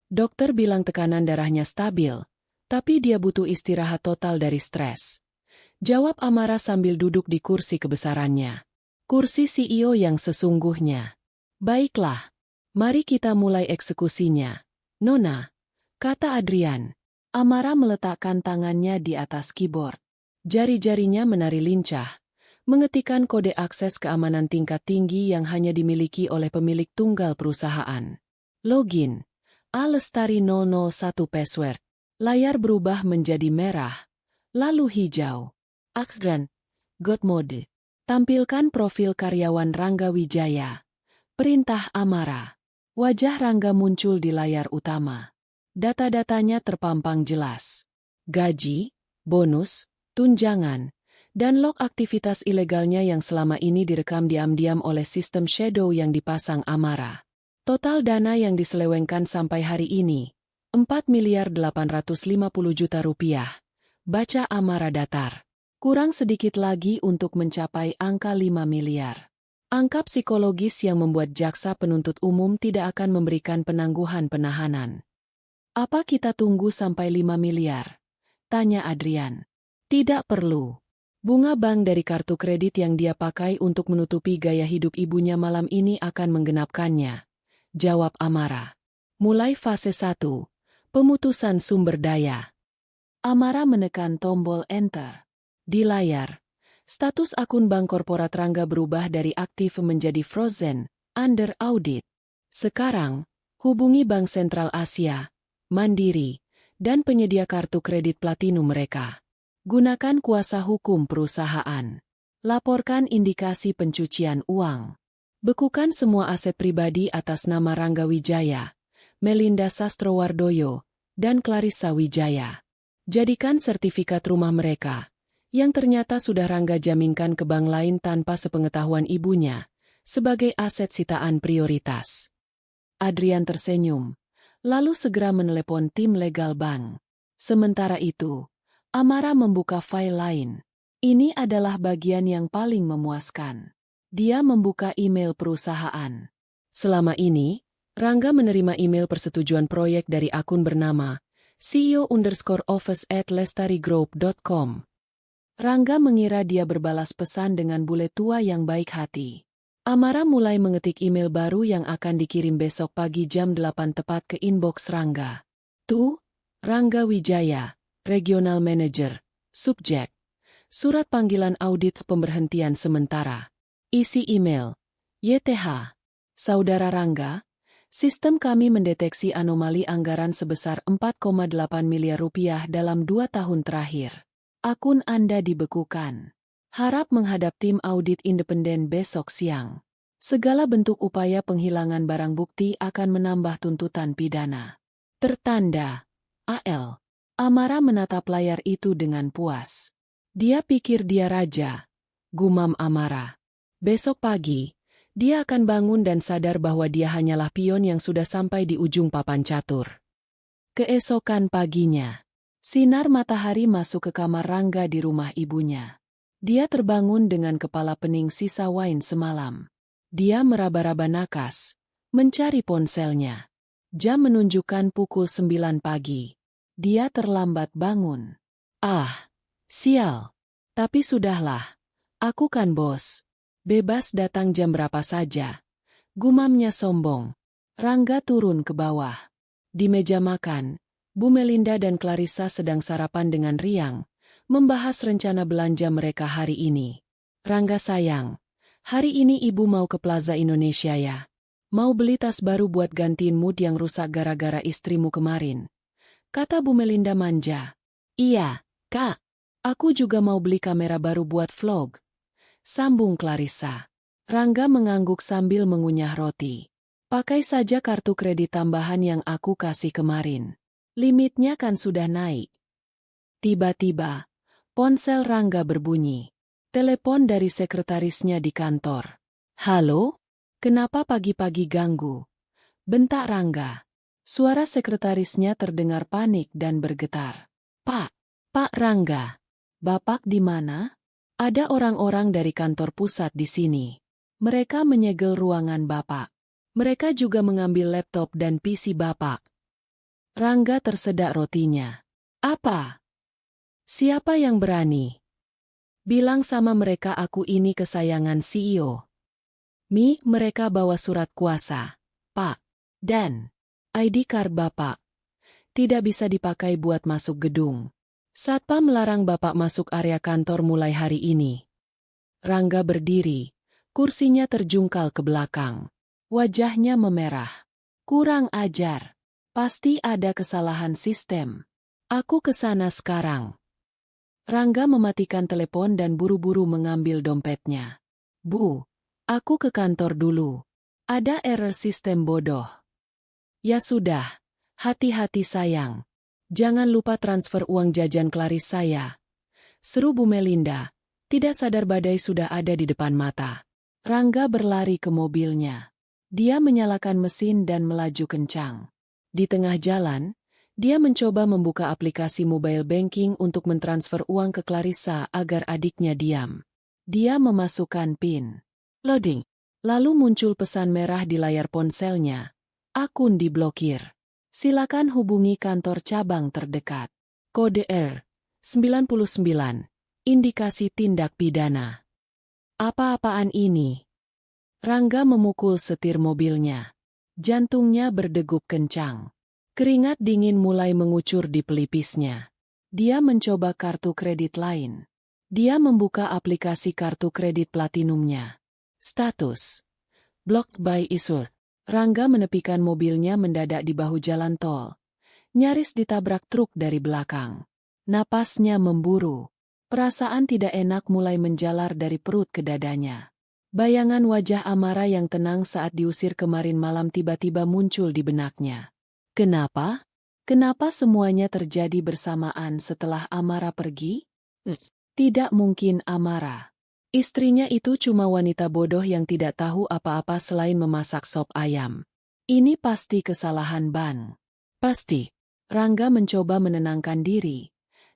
Dokter bilang tekanan darahnya stabil, tapi dia butuh istirahat total dari stres," jawab Amara sambil duduk di kursi kebesarannya. Kursi CEO yang sesungguhnya. "Baiklah, mari kita mulai eksekusinya, Nona," kata Adrian. Amara meletakkan tangannya di atas keyboard. Jari-jarinya menari lincah, mengetikkan kode akses keamanan tingkat tinggi yang hanya dimiliki oleh pemilik tunggal perusahaan. Login. A. Lestari 001 password. Layar berubah menjadi merah, lalu hijau. Aksdan. God mode. Tampilkan profil karyawan Rangga Wijaya. Perintah Amara. Wajah Rangga muncul di layar utama. Data-datanya terpampang jelas. Gaji, bonus, tunjangan, dan log aktivitas ilegalnya yang selama ini direkam diam-diam oleh sistem shadow yang dipasang Amara. Total dana yang diselewengkan sampai hari ini, 4.850 juta rupiah. Baca Amara datar. Kurang sedikit lagi untuk mencapai angka 5 miliar. Angka psikologis yang membuat jaksa penuntut umum tidak akan memberikan penangguhan penahanan. "Apa kita tunggu sampai 5 miliar? Tanya Adrian. "Tidak perlu. Bunga bank dari kartu kredit yang dia pakai untuk menutupi gaya hidup ibunya malam ini akan menggenapkannya," jawab Amara. "Mulai fase 1, pemutusan sumber daya." Amara menekan tombol enter. Di layar, status akun bank korporat Rangga berubah dari aktif menjadi frozen, under audit. Sekarang, hubungi Bank Sentral Asia, Mandiri, dan penyedia kartu kredit platinum mereka. Gunakan kuasa hukum perusahaan. Laporkan indikasi pencucian uang. Bekukan semua aset pribadi atas nama Rangga Wijaya, Melinda Sastrowardoyo, dan Clarissa Wijaya. Jadikan sertifikat rumah mereka, yang ternyata sudah Rangga jaminkan ke bank lain tanpa sepengetahuan ibunya, sebagai aset sitaan prioritas. Adrian tersenyum, lalu segera menelepon tim legal bank. Sementara itu, Amara membuka file lain. Ini adalah bagian yang paling memuaskan. Dia membuka email perusahaan. Selama ini, Rangga menerima email persetujuan proyek dari akun bernama CEO_office@lestarigroup.com. Rangga mengira dia berbalas pesan dengan bule tua yang baik hati. Amara mulai mengetik email baru yang akan dikirim besok pagi jam 8 tepat ke inbox Rangga. "Tu, Rangga Wijaya, Regional Manager, Subjek. Surat panggilan audit pemberhentian sementara." Isi email. YTH. "Saudara Rangga, sistem kami mendeteksi anomali anggaran sebesar 4,8 miliar rupiah dalam 2 tahun terakhir. Akun Anda dibekukan. Harap menghadap tim audit independen besok siang. Segala bentuk upaya penghilangan barang bukti akan menambah tuntutan pidana. Tertanda, AL." Amara menatap layar itu dengan puas. Dia pikir dia raja. Gumam Amara. Besok pagi, dia akan bangun dan sadar bahwa dia hanyalah pion yang sudah sampai di ujung papan catur. Keesokan paginya, sinar matahari masuk ke kamar Rangga di rumah ibunya. Dia terbangun dengan kepala pening sisa wine semalam. Dia meraba-raba nakas, mencari ponselnya. Jam menunjukkan pukul 9 pagi. Dia terlambat bangun. "Ah, sial. Tapi sudahlah. Aku kan bos. Bebas datang jam berapa saja," gumamnya sombong. Rangga turun ke bawah. Di meja makan, Bu Melinda dan Clarissa sedang sarapan dengan riang, membahas rencana belanja mereka hari ini. Rangga sayang, hari ini ibu mau ke Plaza Indonesia ya? Mau beli tas baru buat gantiin mood yang rusak gara-gara istrimu kemarin. Kata Bu Melinda manja. Iya, Kak. Aku juga mau beli kamera baru buat vlog. Sambung Clarissa. Rangga mengangguk sambil mengunyah roti. Pakai saja kartu kredit tambahan yang aku kasih kemarin. Limitnya kan sudah naik. Tiba-tiba, ponsel Rangga berbunyi. Telepon dari sekretarisnya di kantor. Halo? Kenapa pagi-pagi ganggu? Bentak Rangga. Suara sekretarisnya terdengar panik dan bergetar. Pak Rangga. Bapak di mana? Ada orang-orang dari kantor pusat di sini. Mereka menyegel ruangan Bapak. Mereka juga mengambil laptop dan PC Bapak. Rangga tersedak rotinya. Apa? Siapa yang berani? Bilang sama mereka aku ini kesayangan CEO. Mereka bawa surat kuasa, Pak. Dan ID card Bapak. Tidak bisa dipakai buat masuk gedung. Satpam melarang Bapak masuk area kantor mulai hari ini. Rangga berdiri, kursinya terjungkal ke belakang. Wajahnya memerah. Kurang ajar. Pasti ada kesalahan sistem. Aku ke sana sekarang. Rangga mematikan telepon dan buru-buru mengambil dompetnya. Bu, aku ke kantor dulu. Ada error sistem bodoh. Ya sudah, hati-hati sayang. Jangan lupa transfer uang jajan Clarissa ya. Seru Bu Melinda, tidak sadar badai sudah ada di depan mata. Rangga berlari ke mobilnya. Dia menyalakan mesin dan melaju kencang. Di tengah jalan, dia mencoba membuka aplikasi mobile banking untuk mentransfer uang ke Clarissa agar adiknya diam. Dia memasukkan PIN. Loading. Lalu muncul pesan merah di layar ponselnya. Akun diblokir. Silakan hubungi kantor cabang terdekat. Kode R99. Indikasi tindak pidana. Apa-apaan ini? Rangga memukul setir mobilnya. Jantungnya berdegup kencang. Keringat dingin mulai mengucur di pelipisnya. Dia mencoba kartu kredit lain. Dia membuka aplikasi kartu kredit platinumnya. Status. Blocked by Isur. Rangga menepikan mobilnya mendadak di bahu jalan tol. Nyaris ditabrak truk dari belakang. Napasnya memburu. Perasaan tidak enak mulai menjalar dari perut ke dadanya. Bayangan wajah Amara yang tenang saat diusir kemarin malam tiba-tiba muncul di benaknya. Kenapa? Kenapa semuanya terjadi bersamaan setelah Amara pergi? Tidak mungkin Amara. Istrinya itu cuma wanita bodoh yang tidak tahu apa-apa selain memasak sop ayam. Ini pasti kesalahan Ban. Pasti. Rangga mencoba menenangkan diri.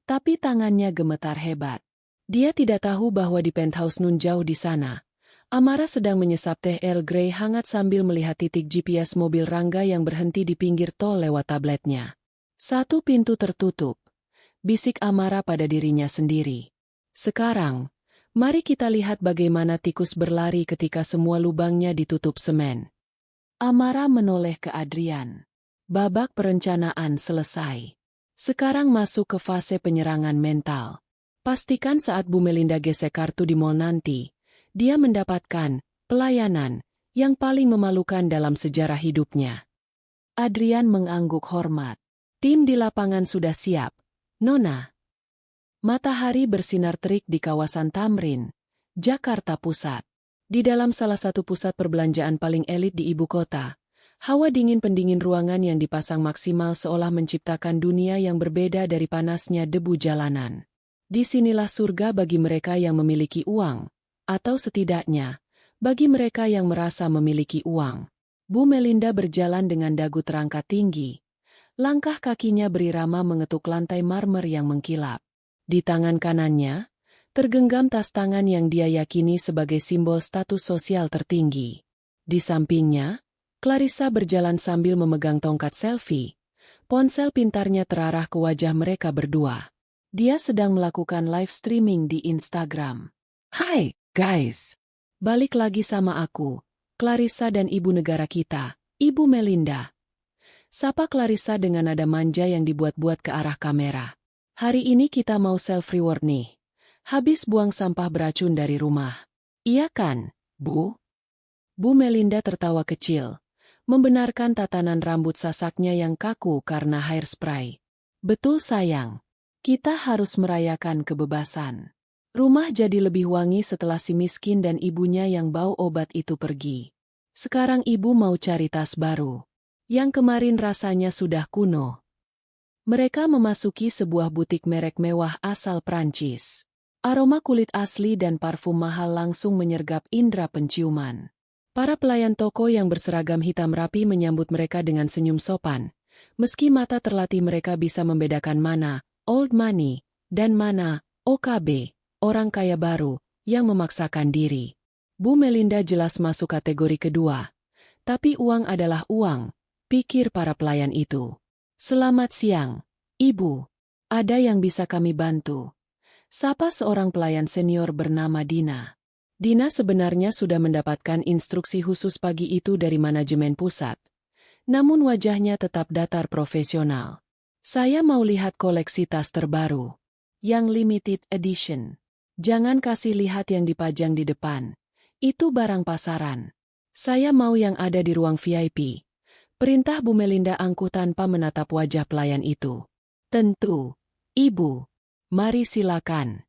Tapi tangannya gemetar hebat. Dia tidak tahu bahwa di penthouse nun jauh di sana, Amara sedang menyesap teh Earl Grey hangat sambil melihat titik GPS mobil Rangga yang berhenti di pinggir tol lewat tabletnya. Satu pintu tertutup. Bisik Amara pada dirinya sendiri. Sekarang, mari kita lihat bagaimana tikus berlari ketika semua lubangnya ditutup semen. Amara menoleh ke Adrian. Babak perencanaan selesai. Sekarang masuk ke fase penyerangan mental. Pastikan saat Bu Melinda gesek kartu di mall nanti, dia mendapatkan pelayanan yang paling memalukan dalam sejarah hidupnya. Adrian mengangguk hormat. Tim di lapangan sudah siap, Nona. Matahari bersinar terik di kawasan Tamrin, Jakarta Pusat. Di dalam salah satu pusat perbelanjaan paling elit di ibu kota, hawa dingin pendingin ruangan yang dipasang maksimal seolah menciptakan dunia yang berbeda dari panasnya debu jalanan. Disinilah surga bagi mereka yang memiliki uang. Atau setidaknya, bagi mereka yang merasa memiliki uang. Bu Melinda berjalan dengan dagu terangkat tinggi. Langkah kakinya berirama mengetuk lantai marmer yang mengkilap. Di tangan kanannya, tergenggam tas tangan yang dia yakini sebagai simbol status sosial tertinggi. Di sampingnya, Clarissa berjalan sambil memegang tongkat selfie. Ponsel pintarnya terarah ke wajah mereka berdua. Dia sedang melakukan live streaming di Instagram. Hai! Guys, balik lagi sama aku, Clarissa dan ibu negara kita, Ibu Melinda. Sapa Clarissa dengan nada manja yang dibuat-buat ke arah kamera. Hari ini kita mau self-reward nih. Habis buang sampah beracun dari rumah. Iya kan, Bu? Bu Melinda tertawa kecil, membenarkan tatanan rambut sasaknya yang kaku karena hairspray. Betul sayang, kita harus merayakan kebebasan. Rumah jadi lebih wangi setelah si miskin dan ibunya yang bau obat itu pergi. Sekarang ibu mau cari tas baru. Yang kemarin rasanya sudah kuno. Mereka memasuki sebuah butik merek mewah asal Prancis. Aroma kulit asli dan parfum mahal langsung menyergap indera penciuman. Para pelayan toko yang berseragam hitam rapi menyambut mereka dengan senyum sopan. Meski mata terlatih mereka bisa membedakan mana old money dan mana OKB, orang kaya baru, yang memaksakan diri. Bu Melinda jelas masuk kategori kedua. Tapi uang adalah uang, pikir para pelayan itu. Selamat siang, Ibu. Ada yang bisa kami bantu? Sapa seorang pelayan senior bernama Dina. Dina sebenarnya sudah mendapatkan instruksi khusus pagi itu dari manajemen pusat. Namun wajahnya tetap datar profesional. Saya mau lihat koleksi tas terbaru. Yang limited edition. Jangan kasih lihat yang dipajang di depan. Itu barang pasaran. Saya mau yang ada di ruang VIP. Perintah Bu Melinda angkuh tanpa menatap wajah pelayan itu. Tentu, Ibu. Mari silakan.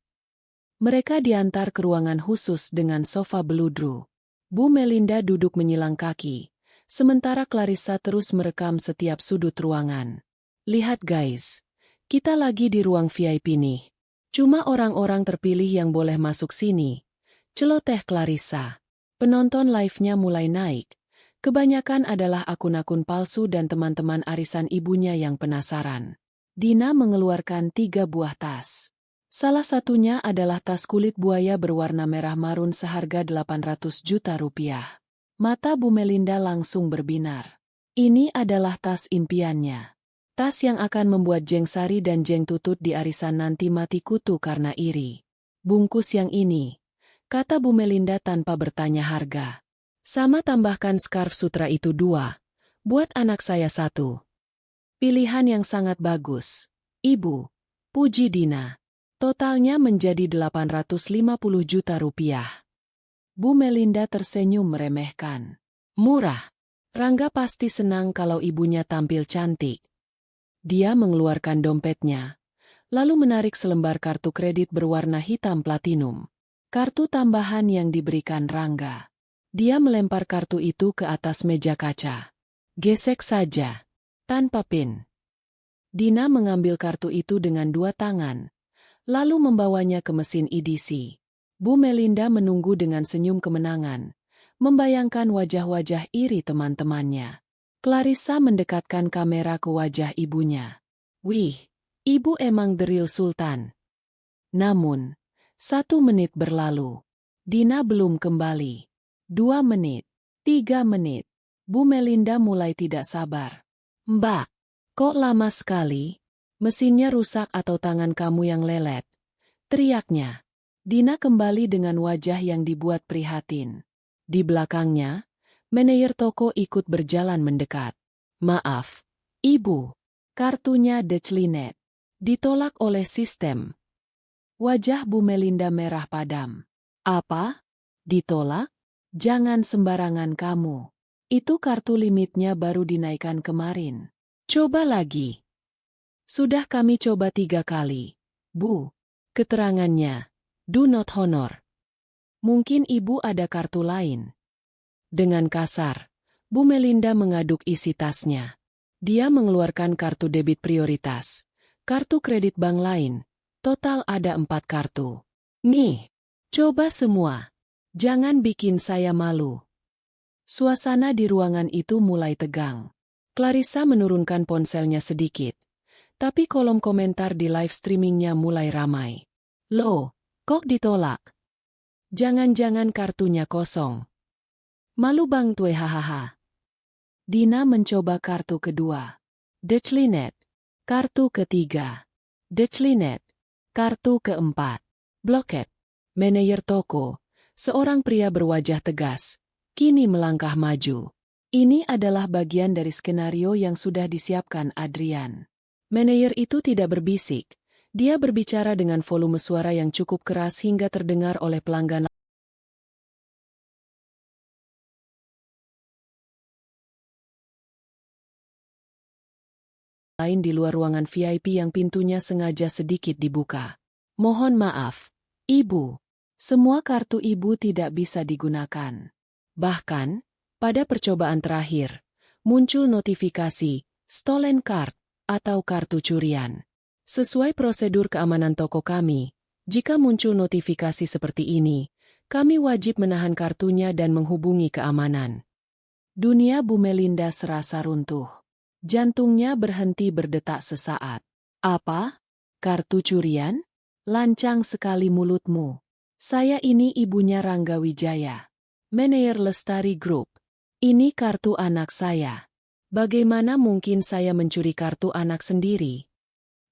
Mereka diantar ke ruangan khusus dengan sofa beludru. Bu Melinda duduk menyilang kaki, sementara Clarissa terus merekam setiap sudut ruangan. Lihat guys, kita lagi di ruang VIP nih. Cuma orang-orang terpilih yang boleh masuk sini. Celoteh Clarissa. Penonton live-nya mulai naik. Kebanyakan adalah akun-akun palsu dan teman-teman arisan ibunya yang penasaran. Dina mengeluarkan 3 buah tas. Salah satunya adalah tas kulit buaya berwarna merah marun seharga 800 juta rupiah. Mata Bu Melinda langsung berbinar. Ini adalah tas impiannya. Tas yang akan membuat Jeng Sari dan Jeng Tutut di arisan nanti mati kutu karena iri. Bungkus yang ini, kata Bu Melinda tanpa bertanya harga. Sama tambahkan scarf sutra itu 2. Buat anak saya 1. Pilihan yang sangat bagus. Ibu, puji Dina. Totalnya menjadi 850 juta rupiah. Bu Melinda tersenyum meremehkan. Murah. Rangga pasti senang kalau ibunya tampil cantik. Dia mengeluarkan dompetnya, lalu menarik selembar kartu kredit berwarna hitam platinum. Kartu tambahan yang diberikan Rangga. Dia melempar kartu itu ke atas meja kaca. Gesek saja. Tanpa pin. Dina mengambil kartu itu dengan 2 tangan. Lalu membawanya ke mesin EDC. Bu Melinda menunggu dengan senyum kemenangan, membayangkan wajah-wajah iri teman-temannya. Clarissa mendekatkan kamera ke wajah ibunya. Wih, ibu emang the real sultan. Namun, 1 menit berlalu. Dina belum kembali. 2 menit. 3 menit. Bu Melinda mulai tidak sabar. Mbak, kok lama sekali? Mesinnya rusak atau tangan kamu yang lelet? Teriaknya. Dina kembali dengan wajah yang dibuat prihatin. Di belakangnya, manajer toko ikut berjalan mendekat. Maaf, Ibu. Kartunya declinet. Ditolak oleh sistem. Wajah Bu Melinda merah padam. Apa? Ditolak? Jangan sembarangan kamu. Itu kartu limitnya baru dinaikkan kemarin. Coba lagi. Sudah kami coba 3 kali. Bu, keterangannya, do not honor. Mungkin ibu ada kartu lain. Dengan kasar, Bu Melinda mengaduk isi tasnya. Dia mengeluarkan kartu debit prioritas, kartu kredit bank lain. Total ada 4 kartu. Nih, coba semua. Jangan bikin saya malu. Suasana di ruangan itu mulai tegang. Clarissa menurunkan ponselnya sedikit. Tapi kolom komentar di live streamingnya mulai ramai. Loh, kok ditolak? Jangan-jangan kartunya kosong. Malu bang tue hahaha. Dina mencoba kartu kedua. Declinet. Kartu ketiga. Declinet. Kartu keempat. Bloket. Manajer toko, seorang pria berwajah tegas, kini melangkah maju. Ini adalah bagian dari skenario yang sudah disiapkan Adrian. Manajer itu tidak berbisik. Dia berbicara dengan volume suara yang cukup keras hingga terdengar oleh pelanggan lain di luar ruangan VIP yang pintunya sengaja sedikit dibuka. Mohon maaf, Ibu. Semua kartu Ibu tidak bisa digunakan. Bahkan, pada percobaan terakhir, muncul notifikasi, stolen card, atau kartu curian. Sesuai prosedur keamanan toko kami, jika muncul notifikasi seperti ini, kami wajib menahan kartunya dan menghubungi keamanan. Dunia Bu Melinda serasa runtuh. Jantungnya berhenti berdetak sesaat. Apa? Kartu curian? Lancang sekali mulutmu. Saya ini ibunya Rangga Wijaya, manajer Lestari Group. Ini kartu anak saya. Bagaimana mungkin saya mencuri kartu anak sendiri?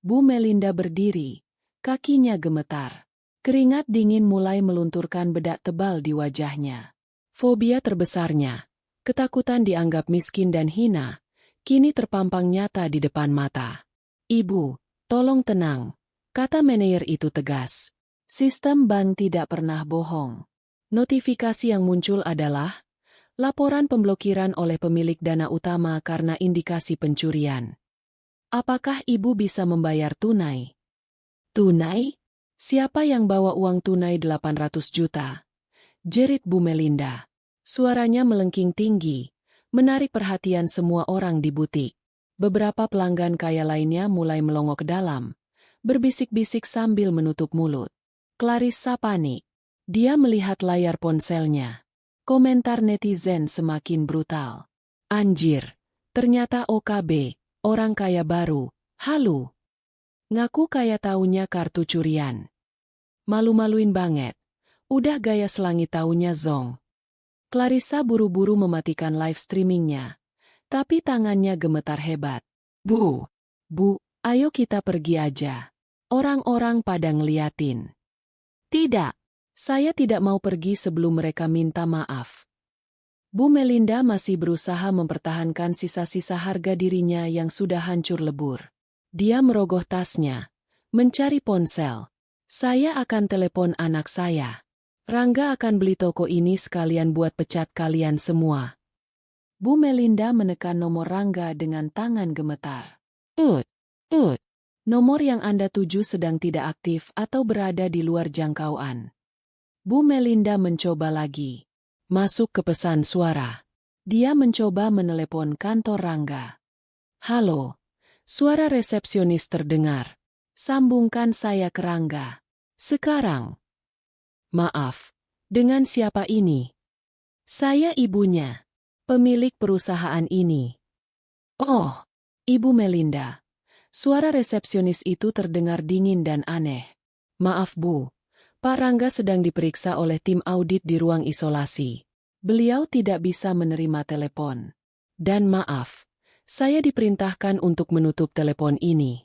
Bu Melinda berdiri, kakinya gemetar. Keringat dingin mulai melunturkan bedak tebal di wajahnya. Fobia terbesarnya, ketakutan dianggap miskin dan hina, kini terpampang nyata di depan mata. Ibu, tolong tenang, kata manajer itu tegas. Sistem bank tidak pernah bohong. Notifikasi yang muncul adalah laporan pemblokiran oleh pemilik dana utama karena indikasi pencurian. Apakah ibu bisa membayar tunai? Tunai? Siapa yang bawa uang tunai 800 juta? Jerit Bu Melinda. Suaranya melengking tinggi, menarik perhatian semua orang di butik. Beberapa pelanggan kaya lainnya mulai melongo ke dalam, berbisik-bisik sambil menutup mulut. Clarissa panik. Dia melihat layar ponselnya. Komentar netizen semakin brutal. Anjir, ternyata OKB. Orang kaya baru, halu. Ngaku kaya taunya kartu curian. Malu-maluin banget. Udah gaya selangit taunya zong. Clarissa buru-buru mematikan live streamingnya. Tapi tangannya gemetar hebat. Bu, ayo kita pergi aja. Orang-orang pada ngeliatin. Tidak, saya tidak mau pergi sebelum mereka minta maaf. Bu Melinda masih berusaha mempertahankan sisa-sisa harga dirinya yang sudah hancur lebur. Dia merogoh tasnya, mencari ponsel. Saya akan telepon anak saya. Rangga akan beli toko ini sekalian buat pecat kalian semua. Bu Melinda menekan nomor Rangga dengan tangan gemetar. Nomor yang Anda tuju sedang tidak aktif atau berada di luar jangkauan. Bu Melinda mencoba lagi. Masuk ke pesan suara. Dia mencoba menelepon kantor Rangga. Halo, suara resepsionis terdengar. Sambungkan saya ke Rangga. Sekarang. Maaf, dengan siapa ini? Saya ibunya, pemilik perusahaan ini. Oh, Ibu Melinda. Suara resepsionis itu terdengar dingin dan aneh. Maaf Bu. Pak Rangga sedang diperiksa oleh tim audit di ruang isolasi. Beliau tidak bisa menerima telepon. Dan maaf, saya diperintahkan untuk menutup telepon ini.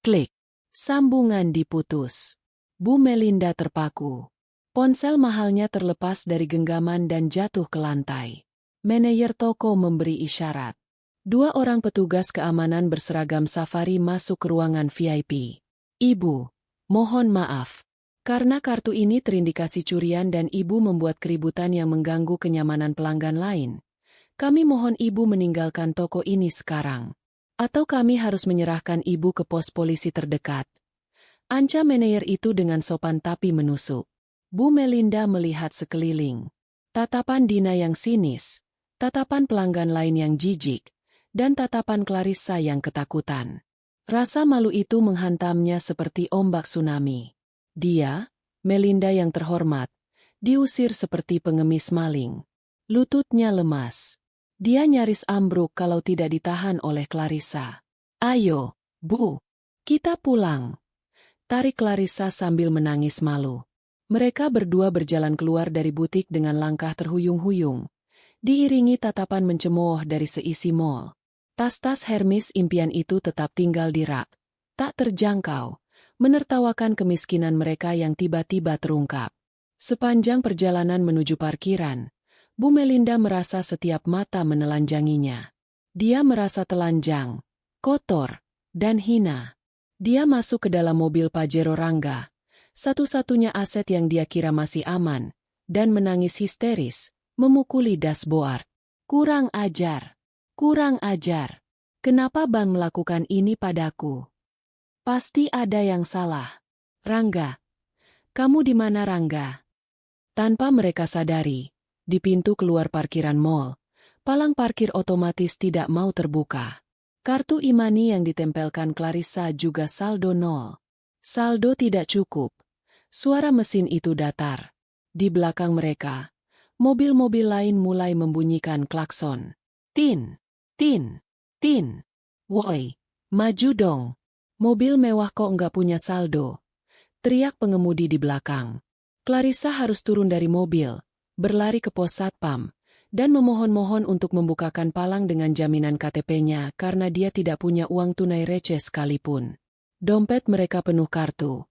Klik. Sambungan diputus. Bu Melinda terpaku. Ponsel mahalnya terlepas dari genggaman dan jatuh ke lantai. Manajer toko memberi isyarat. 2 orang petugas keamanan berseragam safari masuk ke ruangan VIP. Ibu, mohon maaf. Karena kartu ini terindikasi curian dan Ibu membuat keributan yang mengganggu kenyamanan pelanggan lain, kami mohon Ibu meninggalkan toko ini sekarang. Atau kami harus menyerahkan Ibu ke pos polisi terdekat. Ancam manajer itu dengan sopan tapi menusuk. Bu Melinda melihat sekeliling. Tatapan Dina yang sinis, tatapan pelanggan lain yang jijik, dan tatapan Clarissa yang ketakutan. Rasa malu itu menghantamnya seperti ombak tsunami. Dia, Melinda yang terhormat, diusir seperti pengemis maling. Lututnya lemas. Dia nyaris ambruk kalau tidak ditahan oleh Clarissa. Ayo, Bu, kita pulang. Tarik Clarissa sambil menangis malu. Mereka berdua berjalan keluar dari butik dengan langkah terhuyung-huyung, diiringi tatapan mencemooh dari seisi mall. Tas-tas Hermes impian itu tetap tinggal di rak, tak terjangkau, menertawakan kemiskinan mereka yang tiba-tiba terungkap. Sepanjang perjalanan menuju parkiran, Bu Melinda merasa setiap mata menelanjanginya. Dia merasa telanjang, kotor, dan hina. Dia masuk ke dalam mobil Pajero Rangga, satu-satunya aset yang dia kira masih aman, dan menangis histeris, memukuli dashboard. Kurang ajar. Kurang ajar. Kenapa Bang melakukan ini padaku? Pasti ada yang salah. Rangga. Kamu di mana, Rangga? Tanpa mereka sadari, di pintu keluar parkiran mall, palang parkir otomatis tidak mau terbuka. Kartu e-money yang ditempelkan Clarissa juga saldo nol. Saldo tidak cukup. Suara mesin itu datar. Di belakang mereka, mobil-mobil lain mulai membunyikan klakson. Tin, tin, tin. Woi, maju dong. Mobil mewah kok nggak punya saldo. Teriak pengemudi di belakang. Clarissa harus turun dari mobil, berlari ke pos satpam, dan memohon-mohon untuk membukakan palang dengan jaminan KTP-nya karena dia tidak punya uang tunai receh sekalipun. Dompet mereka penuh kartu,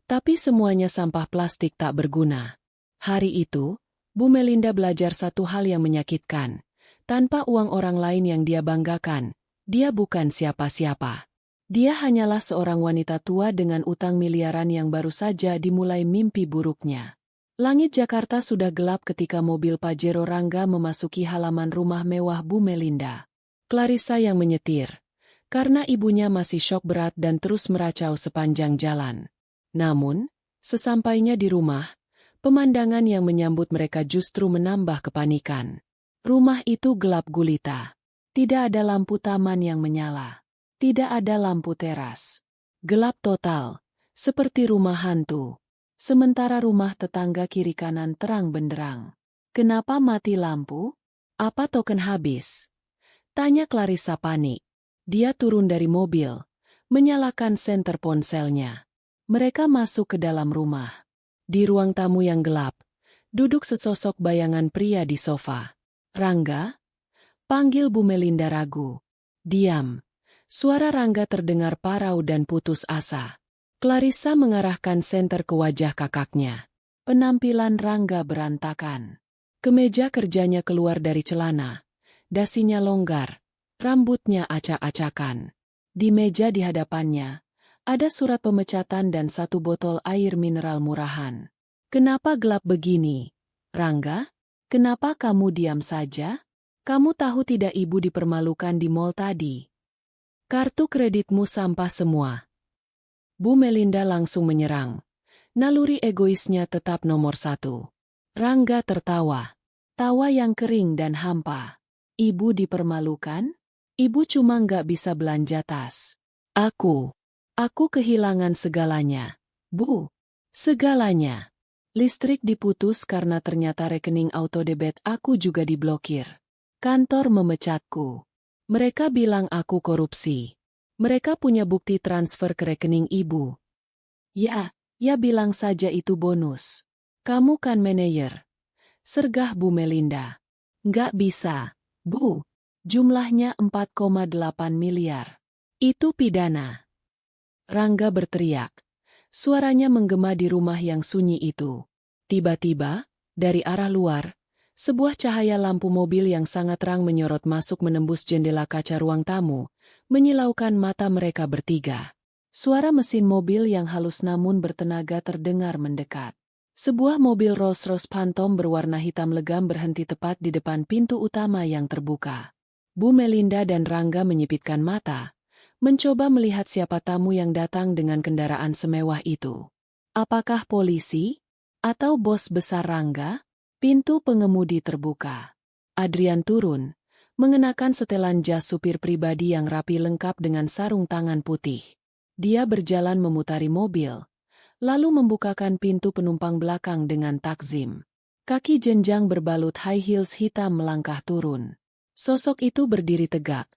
tapi semuanya sampah plastik tak berguna. Hari itu, Bu Melinda belajar satu hal yang menyakitkan. Tanpa uang orang lain yang dia banggakan, dia bukan siapa-siapa. Dia hanyalah seorang wanita tua dengan utang miliaran yang baru saja dimulai mimpi buruknya. Langit Jakarta sudah gelap ketika mobil Pajero Rangga memasuki halaman rumah mewah Bu Melinda. Clarissa yang menyetir, karena ibunya masih syok berat dan terus meracau sepanjang jalan. Namun, sesampainya di rumah, pemandangan yang menyambut mereka justru menambah kepanikan. Rumah itu gelap gulita. Tidak ada lampu taman yang menyala. Tidak ada lampu teras. Gelap total, seperti rumah hantu. Sementara rumah tetangga kiri kanan terang benderang. Kenapa mati lampu? Apa token habis? Tanya Clarissa panik. Dia turun dari mobil, menyalakan senter ponselnya. Mereka masuk ke dalam rumah. Di ruang tamu yang gelap, duduk sesosok bayangan pria di sofa. Rangga? Panggil Bu Melinda ragu. Diam. Suara Rangga terdengar parau dan putus asa. Clarissa mengarahkan senter ke wajah kakaknya. Penampilan Rangga berantakan. Kemeja kerjanya keluar dari celana. Dasinya longgar. Rambutnya acak-acakan. Di meja di hadapannya, ada surat pemecatan dan satu botol air mineral murahan. Kenapa gelap begini? Rangga? Kenapa kamu diam saja? Kamu tahu tidak ibu dipermalukan di mall tadi? Kartu kreditmu sampah semua. Bu Melinda langsung menyerang. Naluri egoisnya tetap nomor satu. Rangga tertawa. Tawa yang kering dan hampa. Ibu dipermalukan? Ibu cuma nggak bisa belanja tas. Aku kehilangan segalanya. Bu, segalanya. Listrik diputus karena ternyata rekening autodebit aku juga diblokir. Kantor memecatku. Mereka bilang aku korupsi. Mereka punya bukti transfer ke rekening ibu. Ya bilang saja itu bonus. Kamu kan manajer. Sergah Bu Melinda. Nggak bisa, Bu. Jumlahnya 4,8 miliar. Itu pidana. Rangga berteriak. Suaranya menggema di rumah yang sunyi itu. Tiba-tiba, dari arah luar, sebuah cahaya lampu mobil yang sangat terang menyorot masuk menembus jendela kaca ruang tamu, menyilaukan mata mereka bertiga. Suara mesin mobil yang halus namun bertenaga terdengar mendekat. Sebuah mobil Rolls-Royce Phantom berwarna hitam legam berhenti tepat di depan pintu utama yang terbuka. Bu Melinda dan Rangga menyipitkan mata, mencoba melihat siapa tamu yang datang dengan kendaraan semewah itu. Apakah polisi? Atau bos besar Rangga? Pintu pengemudi terbuka. Adrian turun, mengenakan setelan jas supir pribadi yang rapi lengkap dengan sarung tangan putih. Dia berjalan memutari mobil, lalu membukakan pintu penumpang belakang dengan takzim. Kaki jenjang berbalut high heels hitam melangkah turun. Sosok itu berdiri tegak,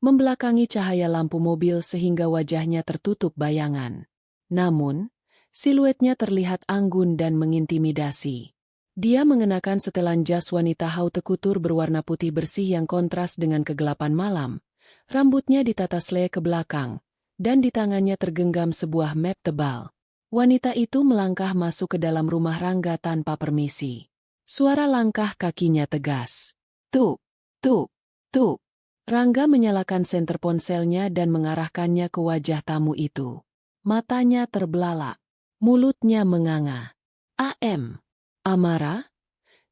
membelakangi cahaya lampu mobil sehingga wajahnya tertutup bayangan. Namun, siluetnya terlihat anggun dan mengintimidasi. Dia mengenakan setelan jas wanita haute couture berwarna putih bersih yang kontras dengan kegelapan malam. Rambutnya ditata selai ke belakang, dan di tangannya tergenggam sebuah map tebal. Wanita itu melangkah masuk ke dalam rumah Rangga tanpa permisi. Suara langkah kakinya tegas. Tuk, tuk, tuk. Rangga menyalakan senter ponselnya dan mengarahkannya ke wajah tamu itu. Matanya terbelalak. Mulutnya menganga. "AM. Amara?"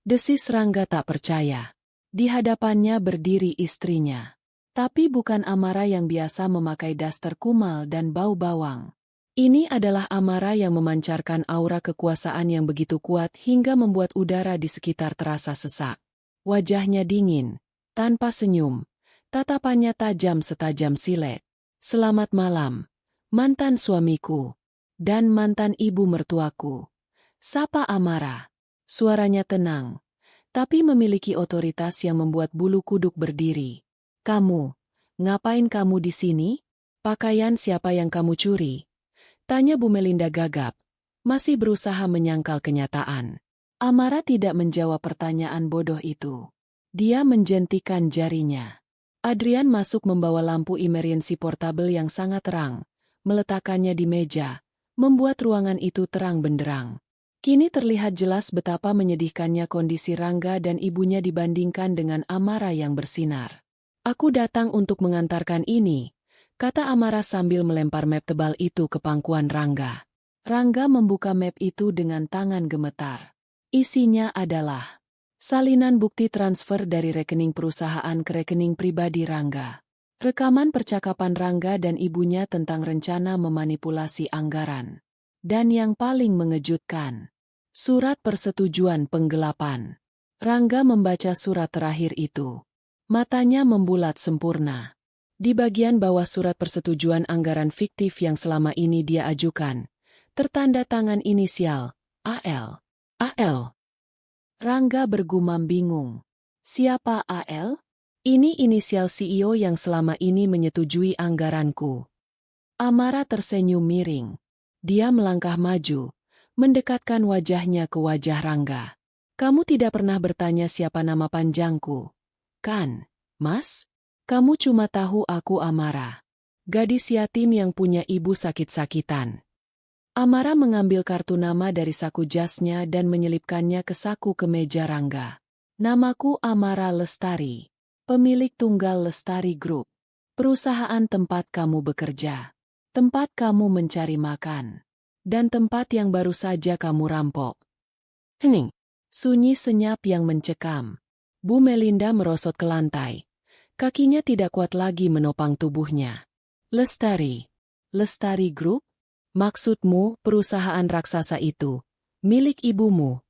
Desis Rangga tak percaya. Di hadapannya berdiri istrinya. Tapi bukan Amara yang biasa memakai daster kumal dan bau bawang. Ini adalah Amara yang memancarkan aura kekuasaan yang begitu kuat hingga membuat udara di sekitar terasa sesak. Wajahnya dingin, tanpa senyum, tatapannya tajam setajam silet. "Selamat malam, mantan suamiku, dan mantan ibu mertuaku," sapa Amara. Suaranya tenang, tapi memiliki otoritas yang membuat bulu kuduk berdiri. "Kamu, ngapain kamu di sini? Pakaian siapa yang kamu curi?" tanya Bu Melinda gagap, masih berusaha menyangkal kenyataan. Amara tidak menjawab pertanyaan bodoh itu. Dia menjentikan jarinya. Adrian masuk membawa lampu emergency portable yang sangat terang, meletakkannya di meja, membuat ruangan itu terang benderang. Kini terlihat jelas betapa menyedihkannya kondisi Rangga dan ibunya dibandingkan dengan Amara yang bersinar. "Aku datang untuk mengantarkan ini," kata Amara sambil melempar map tebal itu ke pangkuan Rangga. Rangga membuka map itu dengan tangan gemetar. Isinya adalah salinan bukti transfer dari rekening perusahaan ke rekening pribadi Rangga. Rekaman percakapan Rangga dan ibunya tentang rencana memanipulasi anggaran. Dan yang paling mengejutkan, surat persetujuan penggelapan. Rangga membaca surat terakhir itu. Matanya membulat sempurna. Di bagian bawah surat persetujuan anggaran fiktif yang selama ini dia ajukan, tertanda tangan inisial, AL. AL. Rangga bergumam bingung. Siapa AL? Ini inisial CEO yang selama ini menyetujui anggaranku. Amara tersenyum miring. Dia melangkah maju, mendekatkan wajahnya ke wajah Rangga. "Kamu tidak pernah bertanya siapa nama panjangku, kan, Mas? Kamu cuma tahu aku Amara, gadis yatim yang punya ibu sakit-sakitan." Amara mengambil kartu nama dari saku jasnya dan menyelipkannya ke saku kemeja Rangga. "Namaku Amara Lestari, pemilik Tunggal Lestari Group. Perusahaan tempat kamu bekerja, tempat kamu mencari makan, dan tempat yang baru saja kamu rampok." Hening. Sunyi senyap yang mencekam. Bu Melinda merosot ke lantai. Kakinya tidak kuat lagi menopang tubuhnya. "Lestari. Lestari Group? Maksudmu perusahaan raksasa itu milik ibumu?"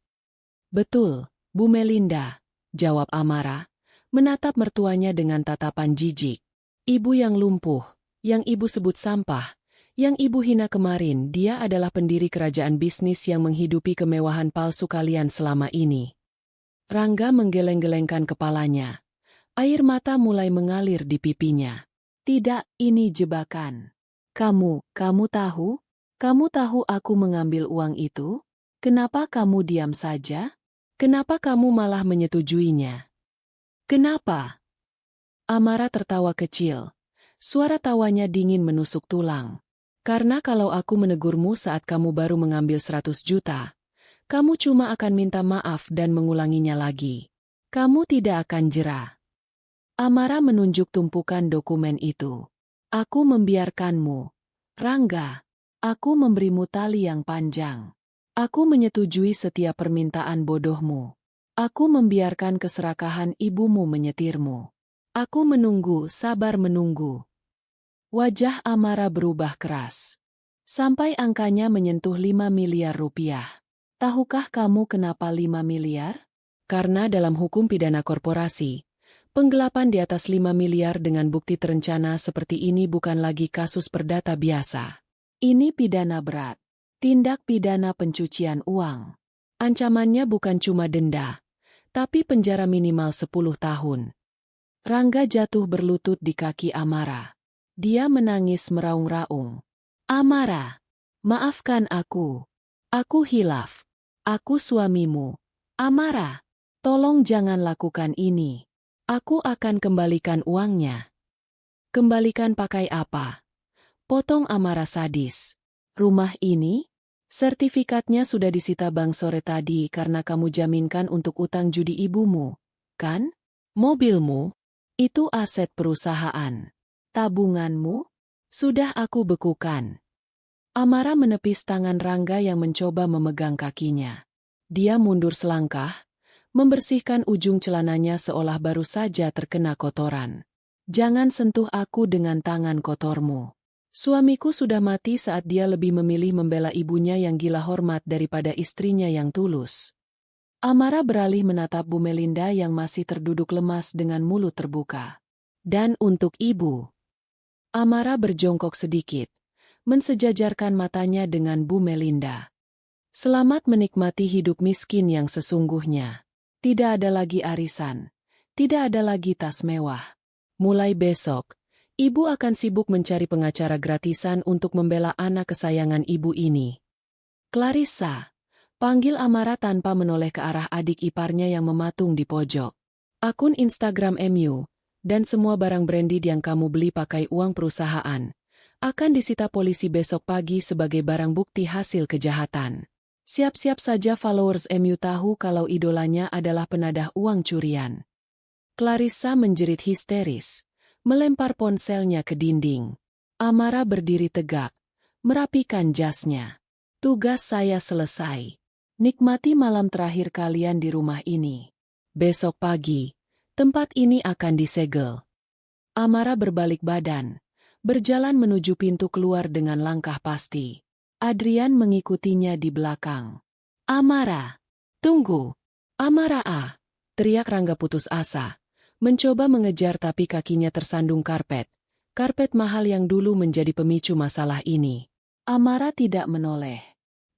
"Betul, Bu Melinda," jawab Amara, menatap mertuanya dengan tatapan jijik. "Ibu yang lumpuh, yang ibu sebut sampah, yang ibu hina kemarin, dia adalah pendiri kerajaan bisnis yang menghidupi kemewahan palsu kalian selama ini." Rangga menggeleng-gelengkan kepalanya. Air mata mulai mengalir di pipinya. "Tidak, ini jebakan. Kamu tahu? Kamu tahu aku mengambil uang itu? Kenapa kamu diam saja? Kenapa kamu malah menyetujuinya? Kenapa?" Amara tertawa kecil. Suara tawanya dingin menusuk tulang. "Karena kalau aku menegurmu saat kamu baru mengambil 100 juta, kamu cuma akan minta maaf dan mengulanginya lagi. Kamu tidak akan jera." Amara menunjuk tumpukan dokumen itu. "Aku membiarkanmu, Rangga. Aku memberimu tali yang panjang. Aku menyetujui setiap permintaan bodohmu. Aku membiarkan keserakahan ibumu menyetirmu. Aku menunggu, sabar menunggu." Wajah Amara berubah keras. "Sampai angkanya menyentuh 5 miliar rupiah. Tahukah kamu kenapa 5 miliar? Karena dalam hukum pidana korporasi, penggelapan di atas 5 miliar dengan bukti terencana seperti ini bukan lagi kasus perdata biasa. Ini pidana berat. Tindak pidana pencucian uang. Ancamannya bukan cuma denda, tapi penjara minimal 10 tahun. Rangga jatuh berlutut di kaki Amara. Dia menangis meraung-raung. "Amara, maafkan aku. Aku hilaf. Aku suamimu. Amara, tolong jangan lakukan ini. Aku akan kembalikan uangnya." "Kembalikan pakai apa?" potong Amara sadis. "Rumah ini? Sertifikatnya sudah disita Bang sore tadi karena kamu jaminkan untuk utang judi ibumu, kan? Mobilmu? Itu aset perusahaan. Tabunganmu? Sudah aku bekukan. Amara menepis tangan Rangga yang mencoba memegang kakinya. Dia mundur selangkah, membersihkan ujung celananya seolah baru saja terkena kotoran. Jangan sentuh aku dengan tangan kotormu. Suamiku sudah mati saat dia lebih memilih membela ibunya yang gila hormat daripada istrinya yang tulus. Amara beralih menatap Bu Melinda yang masih terduduk lemas dengan mulut terbuka. Dan untuk ibu. Amara berjongkok sedikit, mensejajarkan matanya dengan Bu Melinda. Selamat menikmati hidup miskin yang sesungguhnya. Tidak ada lagi arisan. Tidak ada lagi tas mewah. Mulai besok, ibu akan sibuk mencari pengacara gratisan untuk membela anak kesayangan ibu ini. Clarissa, panggil Amara tanpa menoleh ke arah adik iparnya yang mematung di pojok. Akun Instagram MU, dan semua barang branded yang kamu beli pakai uang perusahaan, akan disita polisi besok pagi sebagai barang bukti hasil kejahatan. Siap-siap saja followers MU tahu kalau idolanya adalah penadah uang curian. Clarissa menjerit histeris, melempar ponselnya ke dinding. Amara berdiri tegak, merapikan jasnya. Tugas saya selesai. Nikmati malam terakhir kalian di rumah ini. Besok pagi, tempat ini akan disegel. Amara berbalik badan, berjalan menuju pintu keluar dengan langkah pasti. Adrian mengikutinya di belakang. Amara, tunggu. Amara teriak Rangga putus asa. Mencoba mengejar tapi kakinya tersandung karpet. Karpet mahal yang dulu menjadi pemicu masalah ini. Amara tidak menoleh.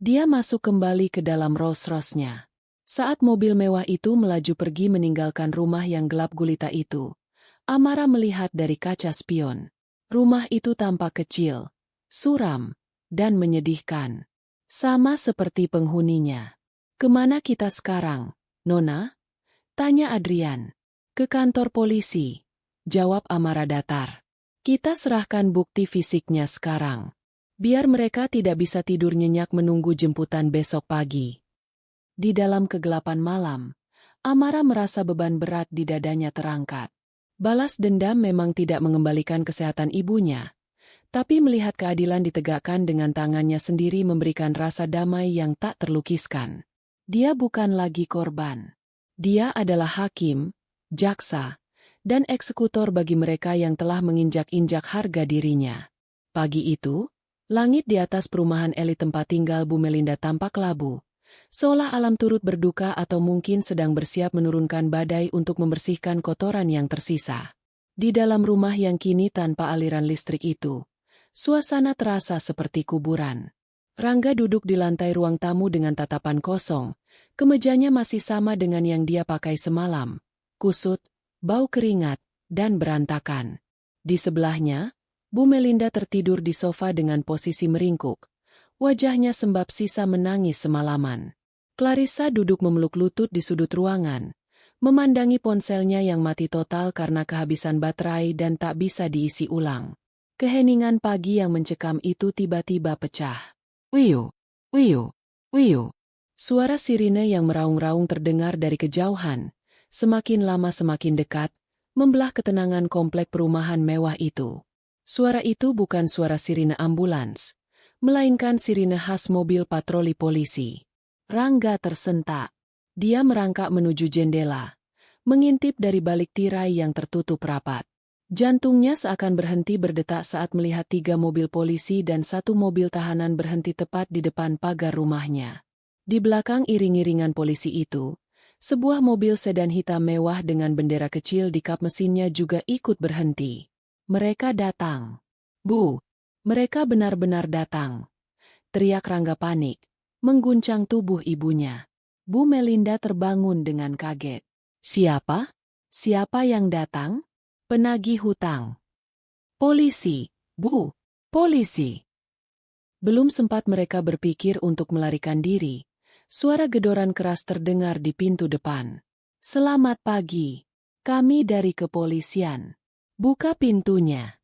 Dia masuk kembali ke dalam Rolls-Royce-nya. Saat mobil mewah itu melaju pergi meninggalkan rumah yang gelap gulita itu, Amara melihat dari kaca spion. Rumah itu tampak kecil, suram, dan menyedihkan. Sama seperti penghuninya. Kemana kita sekarang, Nona? Tanya Adrian. Ke kantor polisi, jawab Amara datar. Kita serahkan bukti fisiknya sekarang. Biar mereka tidak bisa tidur nyenyak menunggu jemputan besok pagi. Di dalam kegelapan malam, Amara merasa beban berat di dadanya terangkat. Balas dendam memang tidak mengembalikan kesehatan ibunya, tapi melihat keadilan ditegakkan dengan tangannya sendiri memberikan rasa damai yang tak terlukiskan. Dia bukan lagi korban. Dia adalah hakim, jaksa, dan eksekutor bagi mereka yang telah menginjak-injak harga dirinya. Pagi itu, langit di atas perumahan elit tempat tinggal Bu Melinda tampak labu, seolah alam turut berduka atau mungkin sedang bersiap menurunkan badai untuk membersihkan kotoran yang tersisa. Di dalam rumah yang kini tanpa aliran listrik itu, suasana terasa seperti kuburan. Rangga duduk di lantai ruang tamu dengan tatapan kosong, kemejanya masih sama dengan yang dia pakai semalam. Kusut, bau keringat, dan berantakan. Di sebelahnya, Bu Melinda tertidur di sofa dengan posisi meringkuk. Wajahnya sembab sisa menangis semalaman. Clarissa duduk memeluk lutut di sudut ruangan, memandangi ponselnya yang mati total karena kehabisan baterai dan tak bisa diisi ulang. Keheningan pagi yang mencekam itu tiba-tiba pecah. Wiu, wiu, wiu. Suara sirine yang meraung-raung terdengar dari kejauhan. Semakin lama semakin dekat, membelah ketenangan komplek perumahan mewah itu. Suara itu bukan suara sirine ambulans, melainkan sirine khas mobil patroli polisi. Rangga tersentak. Dia merangkak menuju jendela, mengintip dari balik tirai yang tertutup rapat. Jantungnya seakan berhenti berdetak saat melihat 3 mobil polisi dan 1 mobil tahanan berhenti tepat di depan pagar rumahnya. Di belakang iring-iringan polisi itu, sebuah mobil sedan hitam mewah dengan bendera kecil di kap mesinnya juga ikut berhenti. Mereka datang. Bu, mereka benar-benar datang. Teriak Rangga panik, mengguncang tubuh ibunya. Bu Melinda terbangun dengan kaget. Siapa? Siapa yang datang? Penagih hutang. Polisi, Bu, polisi. Belum sempat mereka berpikir untuk melarikan diri. Suara gedoran keras terdengar di pintu depan. Selamat pagi. Kami dari kepolisian. Buka pintunya.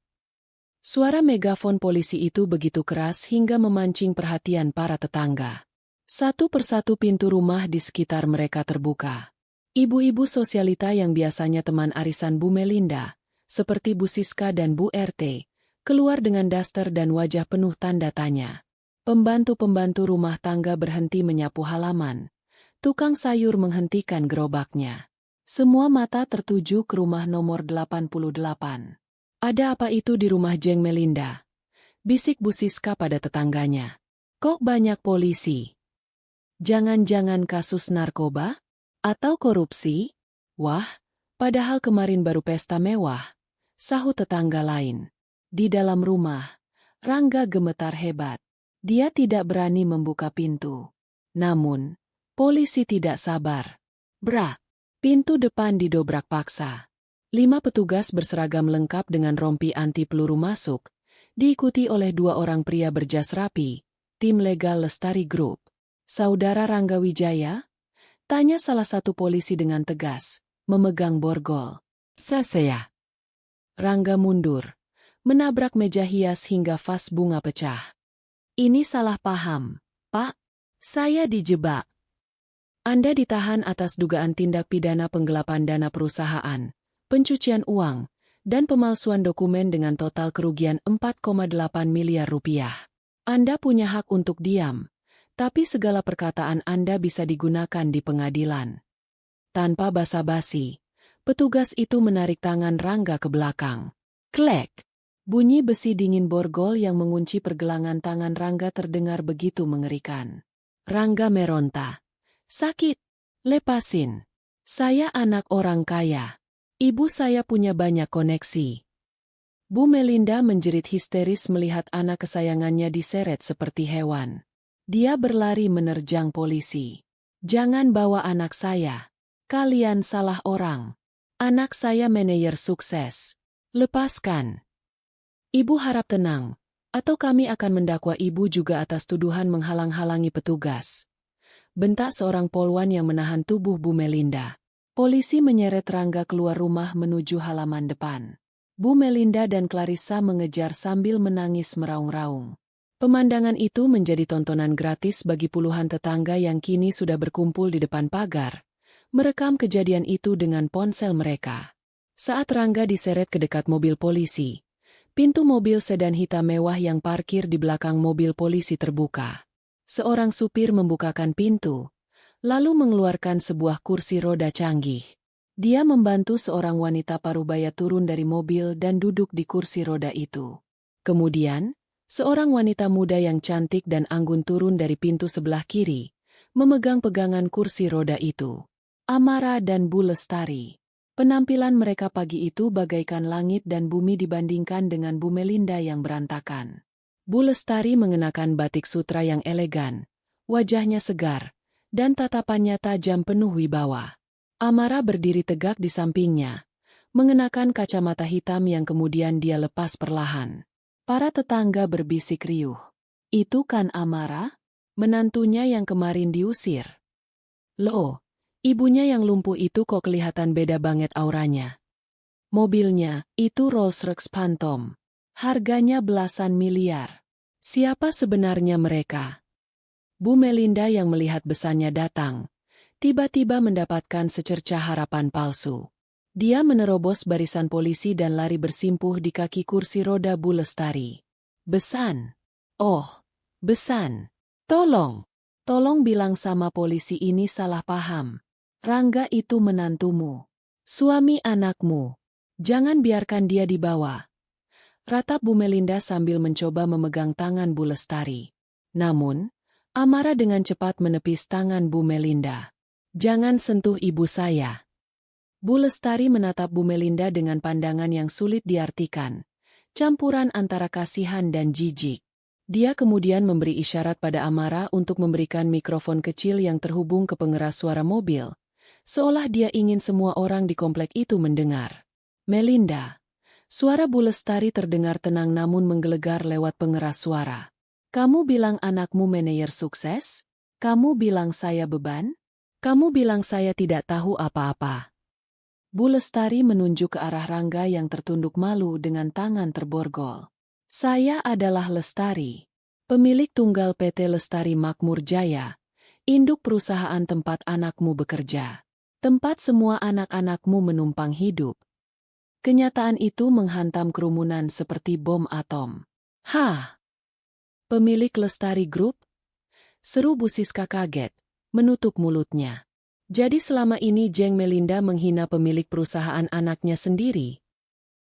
Suara megafon polisi itu begitu keras hingga memancing perhatian para tetangga. Satu persatu pintu rumah di sekitar mereka terbuka. Ibu-ibu sosialita yang biasanya teman arisan Bu Melinda, seperti Bu Siska dan Bu RT, keluar dengan daster dan wajah penuh tanda tanya. Pembantu-pembantu rumah tangga berhenti menyapu halaman. Tukang sayur menghentikan gerobaknya. Semua mata tertuju ke rumah nomor 88. Ada apa itu di rumah Jeng Melinda? Bisik Bu Siska pada tetangganya. Kok banyak polisi? Jangan-jangan kasus narkoba? Atau korupsi? Wah, padahal kemarin baru pesta mewah. Sahut tetangga lain. Di dalam rumah, Rangga gemetar hebat. Dia tidak berani membuka pintu. Namun, polisi tidak sabar. Brak! Pintu depan didobrak paksa. 5 petugas berseragam lengkap dengan rompi anti peluru masuk, diikuti oleh 2 orang pria berjas rapi, tim legal Lestari Group. Saudara Rangga Wijaya? Tanya salah satu polisi dengan tegas, memegang borgol. Saya. Rangga mundur, menabrak meja hias hingga vas bunga pecah. Ini salah paham, Pak. Saya dijebak. Anda ditahan atas dugaan tindak pidana penggelapan dana perusahaan, pencucian uang, dan pemalsuan dokumen dengan total kerugian 4,8 miliar rupiah. Anda punya hak untuk diam, tapi segala perkataan Anda bisa digunakan di pengadilan. Tanpa basa-basi, petugas itu menarik tangan Rangga ke belakang. Klek! Bunyi besi dingin borgol yang mengunci pergelangan tangan Rangga terdengar begitu mengerikan. Rangga meronta. Sakit! Lepasin! Saya anak orang kaya. Ibu saya punya banyak koneksi. Bu Melinda menjerit histeris melihat anak kesayangannya diseret seperti hewan. Dia berlari menerjang polisi. Jangan bawa anak saya. Kalian salah orang. Anak saya manajer sukses. Lepaskan. Ibu harap tenang, atau kami akan mendakwa ibu juga atas tuduhan menghalang-halangi petugas. Bentak seorang polwan yang menahan tubuh Bu Melinda. Polisi menyeret Rangga keluar rumah menuju halaman depan. Bu Melinda dan Clarissa mengejar sambil menangis meraung-raung. Pemandangan itu menjadi tontonan gratis bagi puluhan tetangga yang kini sudah berkumpul di depan pagar, merekam kejadian itu dengan ponsel mereka. Saat Rangga diseret ke dekat mobil polisi, pintu mobil sedan hitam mewah yang parkir di belakang mobil polisi terbuka. Seorang supir membukakan pintu, lalu mengeluarkan sebuah kursi roda canggih. Dia membantu seorang wanita parubaya turun dari mobil dan duduk di kursi roda itu. Kemudian, seorang wanita muda yang cantik dan anggun turun dari pintu sebelah kiri, memegang pegangan kursi roda itu. Amara dan Bu Lestari. Penampilan mereka pagi itu bagaikan langit dan bumi dibandingkan dengan Bu Melinda yang berantakan. Bu Lestari mengenakan batik sutra yang elegan, wajahnya segar, dan tatapannya tajam penuh wibawa. Amara berdiri tegak di sampingnya, mengenakan kacamata hitam yang kemudian dia lepas perlahan. Para tetangga berbisik riuh. Itu kan Amara? Menantunya yang kemarin diusir. Loh, ibunya yang lumpuh itu kok kelihatan beda banget auranya. Mobilnya, itu Rolls-Royce Phantom. Harganya belasan miliar. Siapa sebenarnya mereka? Bu Melinda yang melihat besannya datang, tiba-tiba mendapatkan secercah harapan palsu. Dia menerobos barisan polisi dan lari bersimpuh di kaki kursi roda Bu Lestari. Besan. Oh, Besan. Tolong. Tolong bilang sama polisi ini salah paham. Rangga itu menantumu. Suami anakmu. Jangan biarkan dia dibawa. Ratap Bu Melinda sambil mencoba memegang tangan Bu Lestari. Namun, Amara dengan cepat menepis tangan Bu Melinda. Jangan sentuh ibu saya. Bu Lestari menatap Bu Melinda dengan pandangan yang sulit diartikan. Campuran antara kasihan dan jijik. Dia kemudian memberi isyarat pada Amara untuk memberikan mikrofon kecil yang terhubung ke pengeras suara mobil. Seolah dia ingin semua orang di komplek itu mendengar. Melinda. Suara Bu Lestari terdengar tenang namun menggelegar lewat pengeras suara. Kamu bilang anakmu manajer sukses? Kamu bilang saya beban? Kamu bilang saya tidak tahu apa-apa. Bu Lestari menunjuk ke arah Rangga yang tertunduk malu dengan tangan terborgol. Saya adalah Lestari, pemilik tunggal PT Lestari Makmur Jaya, induk perusahaan tempat anakmu bekerja. Tempat semua anak-anakmu menumpang hidup. Kenyataan itu menghantam kerumunan seperti bom atom. Hah? Pemilik Lestari Group? Seru Bu Siska kaget, menutup mulutnya. Jadi selama ini Jeng Melinda menghina pemilik perusahaan anaknya sendiri?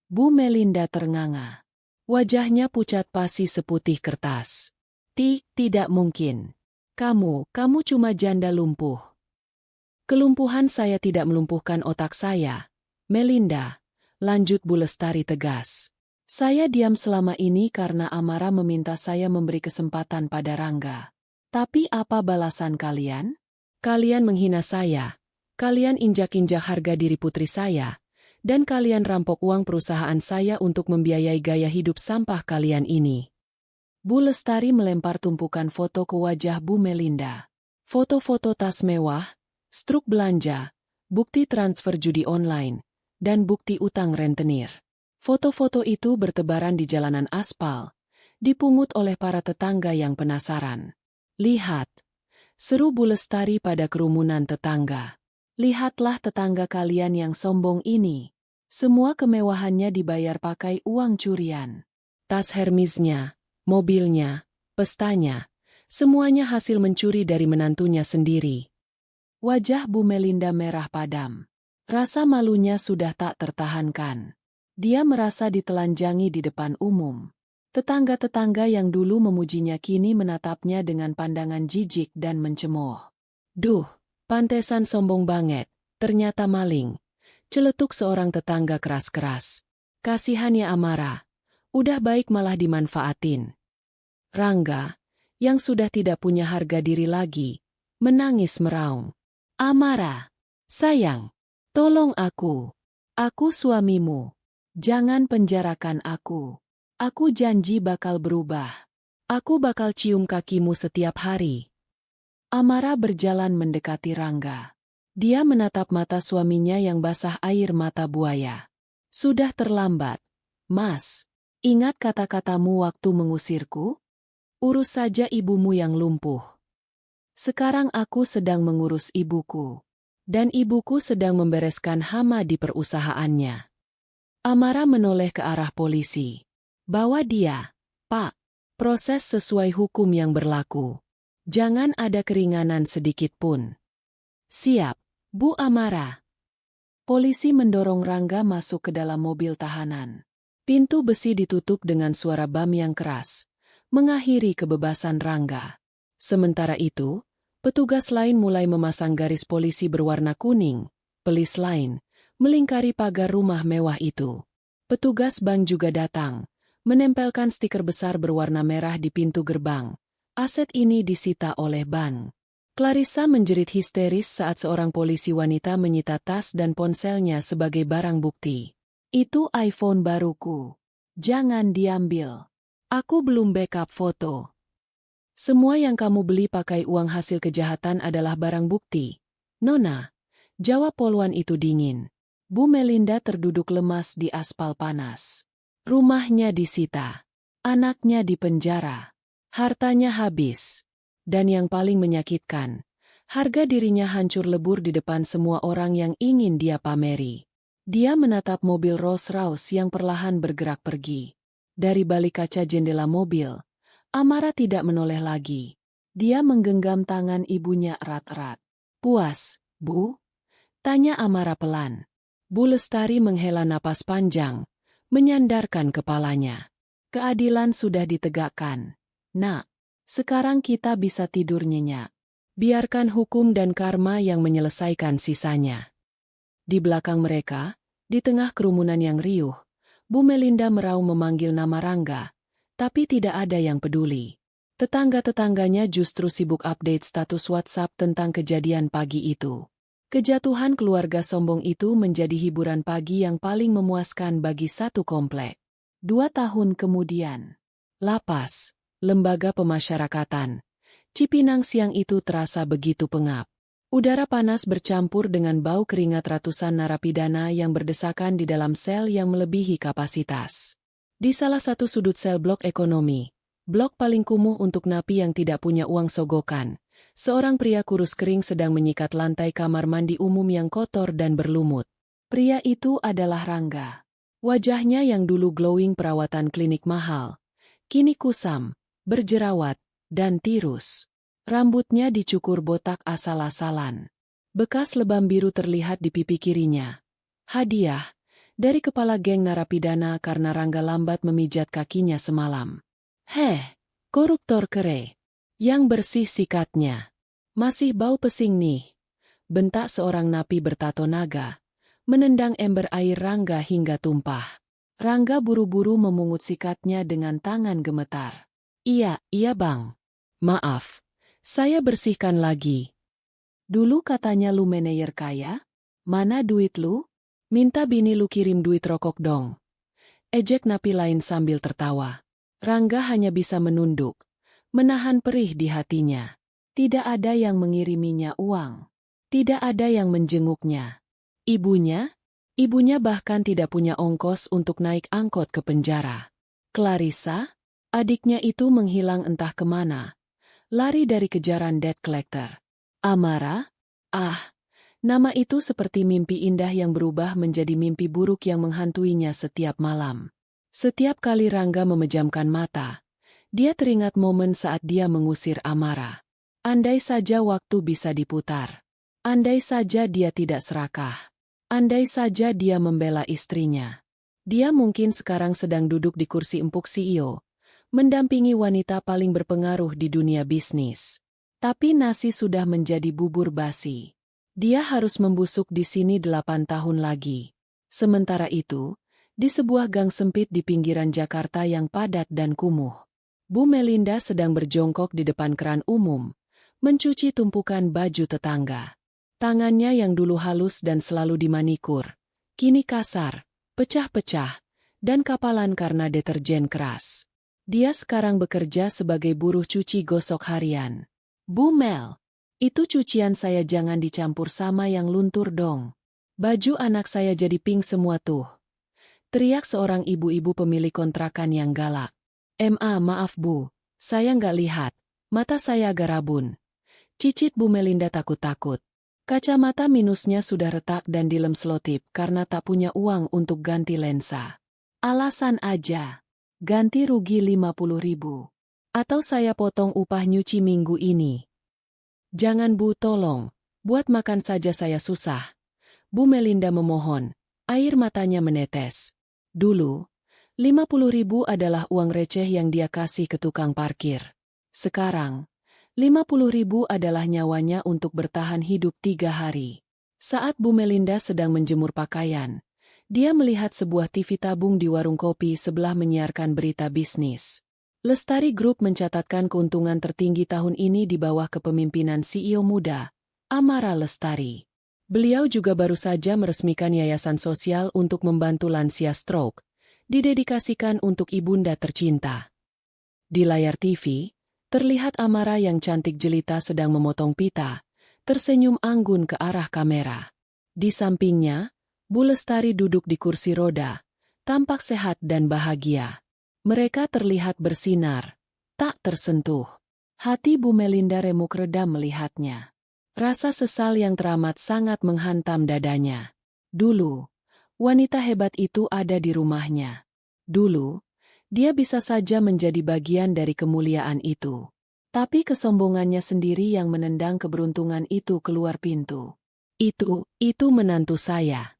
Bu Melinda ternganga. Wajahnya pucat pasi seputih kertas. Tidak mungkin. Kamu cuma janda lumpuh. Kelumpuhan saya tidak melumpuhkan otak saya, Melinda, lanjut Bu Lestari tegas. Saya diam selama ini karena Amara meminta saya memberi kesempatan pada Rangga. Tapi apa balasan kalian? Kalian menghina saya, kalian injak-injak harga diri putri saya, dan kalian rampok uang perusahaan saya untuk membiayai gaya hidup sampah kalian ini. Bu Lestari melempar tumpukan foto ke wajah Bu Melinda. Foto-foto tas mewah, struk belanja, bukti transfer judi online, dan bukti utang rentenir. Foto-foto itu bertebaran di jalanan aspal, dipungut oleh para tetangga yang penasaran. Lihat, seru Bu Lestari pada kerumunan tetangga. Lihatlah tetangga kalian yang sombong ini. Semua kemewahannya dibayar pakai uang curian. Tas Hermesnya, mobilnya, pestanya, semuanya hasil mencuri dari menantunya sendiri. Wajah Bu Melinda merah padam. Rasa malunya sudah tak tertahankan. Dia merasa ditelanjangi di depan umum. Tetangga-tetangga yang dulu memujinya kini menatapnya dengan pandangan jijik dan mencemooh. Duh, pantesan sombong banget, ternyata maling. Celetuk seorang tetangga keras-keras. Kasihan ya Amara, udah baik malah dimanfaatin. Rangga, yang sudah tidak punya harga diri lagi, menangis meraung. Amara, sayang, tolong aku suamimu. Jangan penjarakan aku. Aku janji bakal berubah. Aku bakal cium kakimu setiap hari. Amara berjalan mendekati Rangga. Dia menatap mata suaminya yang basah air mata buaya. Sudah terlambat, Mas. Ingat kata-katamu waktu mengusirku? Urus saja ibumu yang lumpuh. Sekarang aku sedang mengurus ibuku. Dan ibuku sedang membereskan hama di perusahaannya. Amara menoleh ke arah polisi. Bawa dia, Pak. Proses sesuai hukum yang berlaku. Jangan ada keringanan sedikit pun. Siap, Bu Amara. Polisi mendorong Rangga masuk ke dalam mobil tahanan. Pintu besi ditutup dengan suara bam yang keras, mengakhiri kebebasan Rangga. Sementara itu, petugas lain mulai memasang garis polisi berwarna kuning, pelis lain, melingkari pagar rumah mewah itu. Petugas bank juga datang, menempelkan stiker besar berwarna merah di pintu gerbang. Aset ini disita oleh bank. Clarissa menjerit histeris saat seorang polisi wanita menyita tas dan ponselnya sebagai barang bukti. Itu iPhone baruku. Jangan diambil. Aku belum backup foto. Semua yang kamu beli pakai uang hasil kejahatan adalah barang bukti. Nona, jawab poluan itu dingin. Bu Melinda terduduk lemas di aspal panas. Rumahnya disita. Anaknya dipenjara. Hartanya habis. Dan yang paling menyakitkan, harga dirinya hancur lebur di depan semua orang yang ingin dia pameri. Dia menatap mobil Rolls-Royce yang perlahan bergerak pergi. Dari balik kaca jendela mobil, Amara tidak menoleh lagi. Dia menggenggam tangan ibunya erat-erat. Puas, Bu? Tanya Amara pelan. Bu Lestari menghela napas panjang, menyandarkan kepalanya. Keadilan sudah ditegakkan. Nak, sekarang kita bisa tidur nyenyak. Biarkan hukum dan karma yang menyelesaikan sisanya. Di belakang mereka, di tengah kerumunan yang riuh, Bu Melinda meraung memanggil nama Rangga, tapi tidak ada yang peduli. Tetangga-tetangganya justru sibuk update status WhatsApp tentang kejadian pagi itu. Kejatuhan keluarga sombong itu menjadi hiburan pagi yang paling memuaskan bagi satu komplek. 2 tahun kemudian, lapas, lembaga pemasyarakatan, Cipinang siang itu terasa begitu pengap. Udara panas bercampur dengan bau keringat ratusan narapidana yang berdesakan di dalam sel yang melebihi kapasitas. Di salah satu sudut sel blok ekonomi, blok paling kumuh untuk napi yang tidak punya uang sogokan, seorang pria kurus kering sedang menyikat lantai kamar mandi umum yang kotor dan berlumut. Pria itu adalah Rangga. Wajahnya yang dulu glowing perawatan klinik mahal, kini kusam, berjerawat, dan tirus. Rambutnya dicukur botak asal-asalan. Bekas lebam biru terlihat di pipi kirinya. Hadiah dari kepala geng narapidana karena Rangga lambat memijat kakinya semalam. Koruptor kere. Yang bersih sikatnya. Masih bau pesing nih. Bentak seorang napi bertato naga, menendang ember air Rangga hingga tumpah. Rangga buru-buru memungut sikatnya dengan tangan gemetar. Iya bang. Maaf, saya bersihkan lagi. Dulu katanya lu manajer kaya? Mana duit lu? Minta bini lu kirim duit rokok dong. Ejek napi lain sambil tertawa. Rangga hanya bisa menunduk, menahan perih di hatinya. Tidak ada yang mengiriminya uang. Tidak ada yang menjenguknya. Ibunya bahkan tidak punya ongkos untuk naik angkot ke penjara. Clarissa, adiknya itu menghilang entah kemana. Lari dari kejaran debt collector. Amara? Nama itu seperti mimpi indah yang berubah menjadi mimpi buruk yang menghantuinya setiap malam. Setiap kali Rangga memejamkan mata, dia teringat momen saat dia mengusir Amara. Andai saja waktu bisa diputar. Andai saja dia tidak serakah. Andai saja dia membela istrinya. Dia mungkin sekarang sedang duduk di kursi empuk CEO, mendampingi wanita paling berpengaruh di dunia bisnis. Tapi nasi sudah menjadi bubur basi. Dia harus membusuk di sini 8 tahun lagi. Sementara itu, di sebuah gang sempit di pinggiran Jakarta yang padat dan kumuh, Bu Melinda sedang berjongkok di depan keran umum, mencuci tumpukan baju tetangga. Tangannya yang dulu halus dan selalu dimanikur, kini kasar, pecah-pecah, dan kapalan karena deterjen keras. Dia sekarang bekerja sebagai buruh cuci gosok harian. Bu Mel, itu cucian saya jangan dicampur sama yang luntur dong. Baju anak saya jadi pink semua tuh. Teriak seorang ibu-ibu pemilik kontrakan yang galak. Maaf bu, saya nggak lihat, mata saya agak rabun. Cicit Bu Melinda takut-takut. Kacamata minusnya sudah retak dan dilem selotip karena tak punya uang untuk ganti lensa. Alasan aja. Ganti rugi 50.000. Atau saya potong upah nyuci minggu ini. Jangan bu tolong, buat makan saja saya susah. Bu Melinda memohon, air matanya menetes. Dulu, 50.000 adalah uang receh yang dia kasih ke tukang parkir. Sekarang, 50.000 adalah nyawanya untuk bertahan hidup 3 hari. Saat Bu Melinda sedang menjemur pakaian, dia melihat sebuah TV tabung di warung kopi sebelah menyiarkan berita bisnis. Lestari Group mencatatkan keuntungan tertinggi tahun ini di bawah kepemimpinan CEO muda, Amara Lestari. Beliau juga baru saja meresmikan yayasan sosial untuk membantu lansia stroke, didedikasikan untuk ibunda tercinta. Di layar TV, terlihat Amara yang cantik jelita sedang memotong pita, tersenyum anggun ke arah kamera. Di sampingnya, Bu Lestari duduk di kursi roda, tampak sehat dan bahagia. Mereka terlihat bersinar, tak tersentuh. Hati Bu Melinda remuk redam melihatnya. Rasa sesal yang teramat sangat menghantam dadanya. Dulu, wanita hebat itu ada di rumahnya. Dulu, dia bisa saja menjadi bagian dari kemuliaan itu. Tapi kesombongannya sendiri yang menendang keberuntungan itu keluar pintu. Itu menantu saya.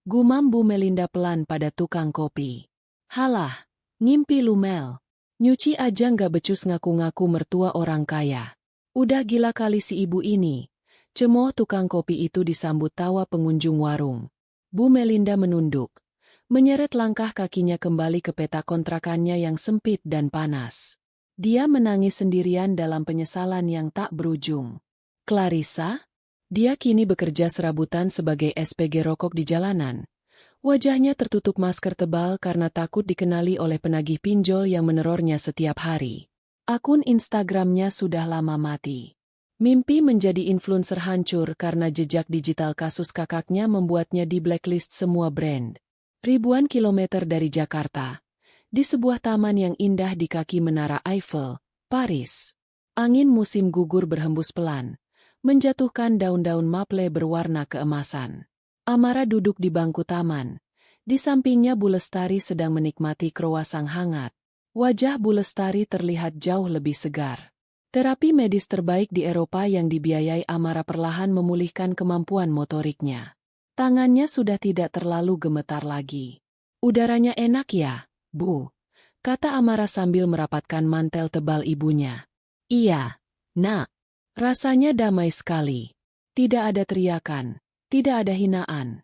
Gumam Bu Melinda pelan pada tukang kopi. Halah, ngimpi lu Mel. Nyuci aja nggak becus ngaku-ngaku mertua orang kaya. Udah gila kali si ibu ini. Cemooh tukang kopi itu disambut tawa pengunjung warung. Bu Melinda menunduk, menyeret langkah kakinya kembali ke peta kontrakannya yang sempit dan panas. Dia menangis sendirian dalam penyesalan yang tak berujung. Clarissa? Dia kini bekerja serabutan sebagai SPG rokok di jalanan. Wajahnya tertutup masker tebal karena takut dikenali oleh penagih pinjol yang menerornya setiap hari. Akun Instagramnya sudah lama mati. Mimpi menjadi influencer hancur karena jejak digital kasus kakaknya membuatnya di blacklist semua brand. Ribuan kilometer dari Jakarta, Di sebuah taman yang indah di kaki Menara Eiffel, Paris. Angin musim gugur berhembus pelan, menjatuhkan daun-daun maple berwarna keemasan. Amara duduk di bangku taman. Di sampingnya Bu Lestari sedang menikmati kroasang hangat. Wajah Bu Lestari terlihat jauh lebih segar. Terapi medis terbaik di Eropa yang dibiayai Amara perlahan memulihkan kemampuan motoriknya. Tangannya sudah tidak terlalu gemetar lagi. Udaranya enak ya, Bu, kata Amara sambil merapatkan mantel tebal ibunya. Iya, Nak. Rasanya damai sekali. Tidak ada teriakan, tidak ada hinaan.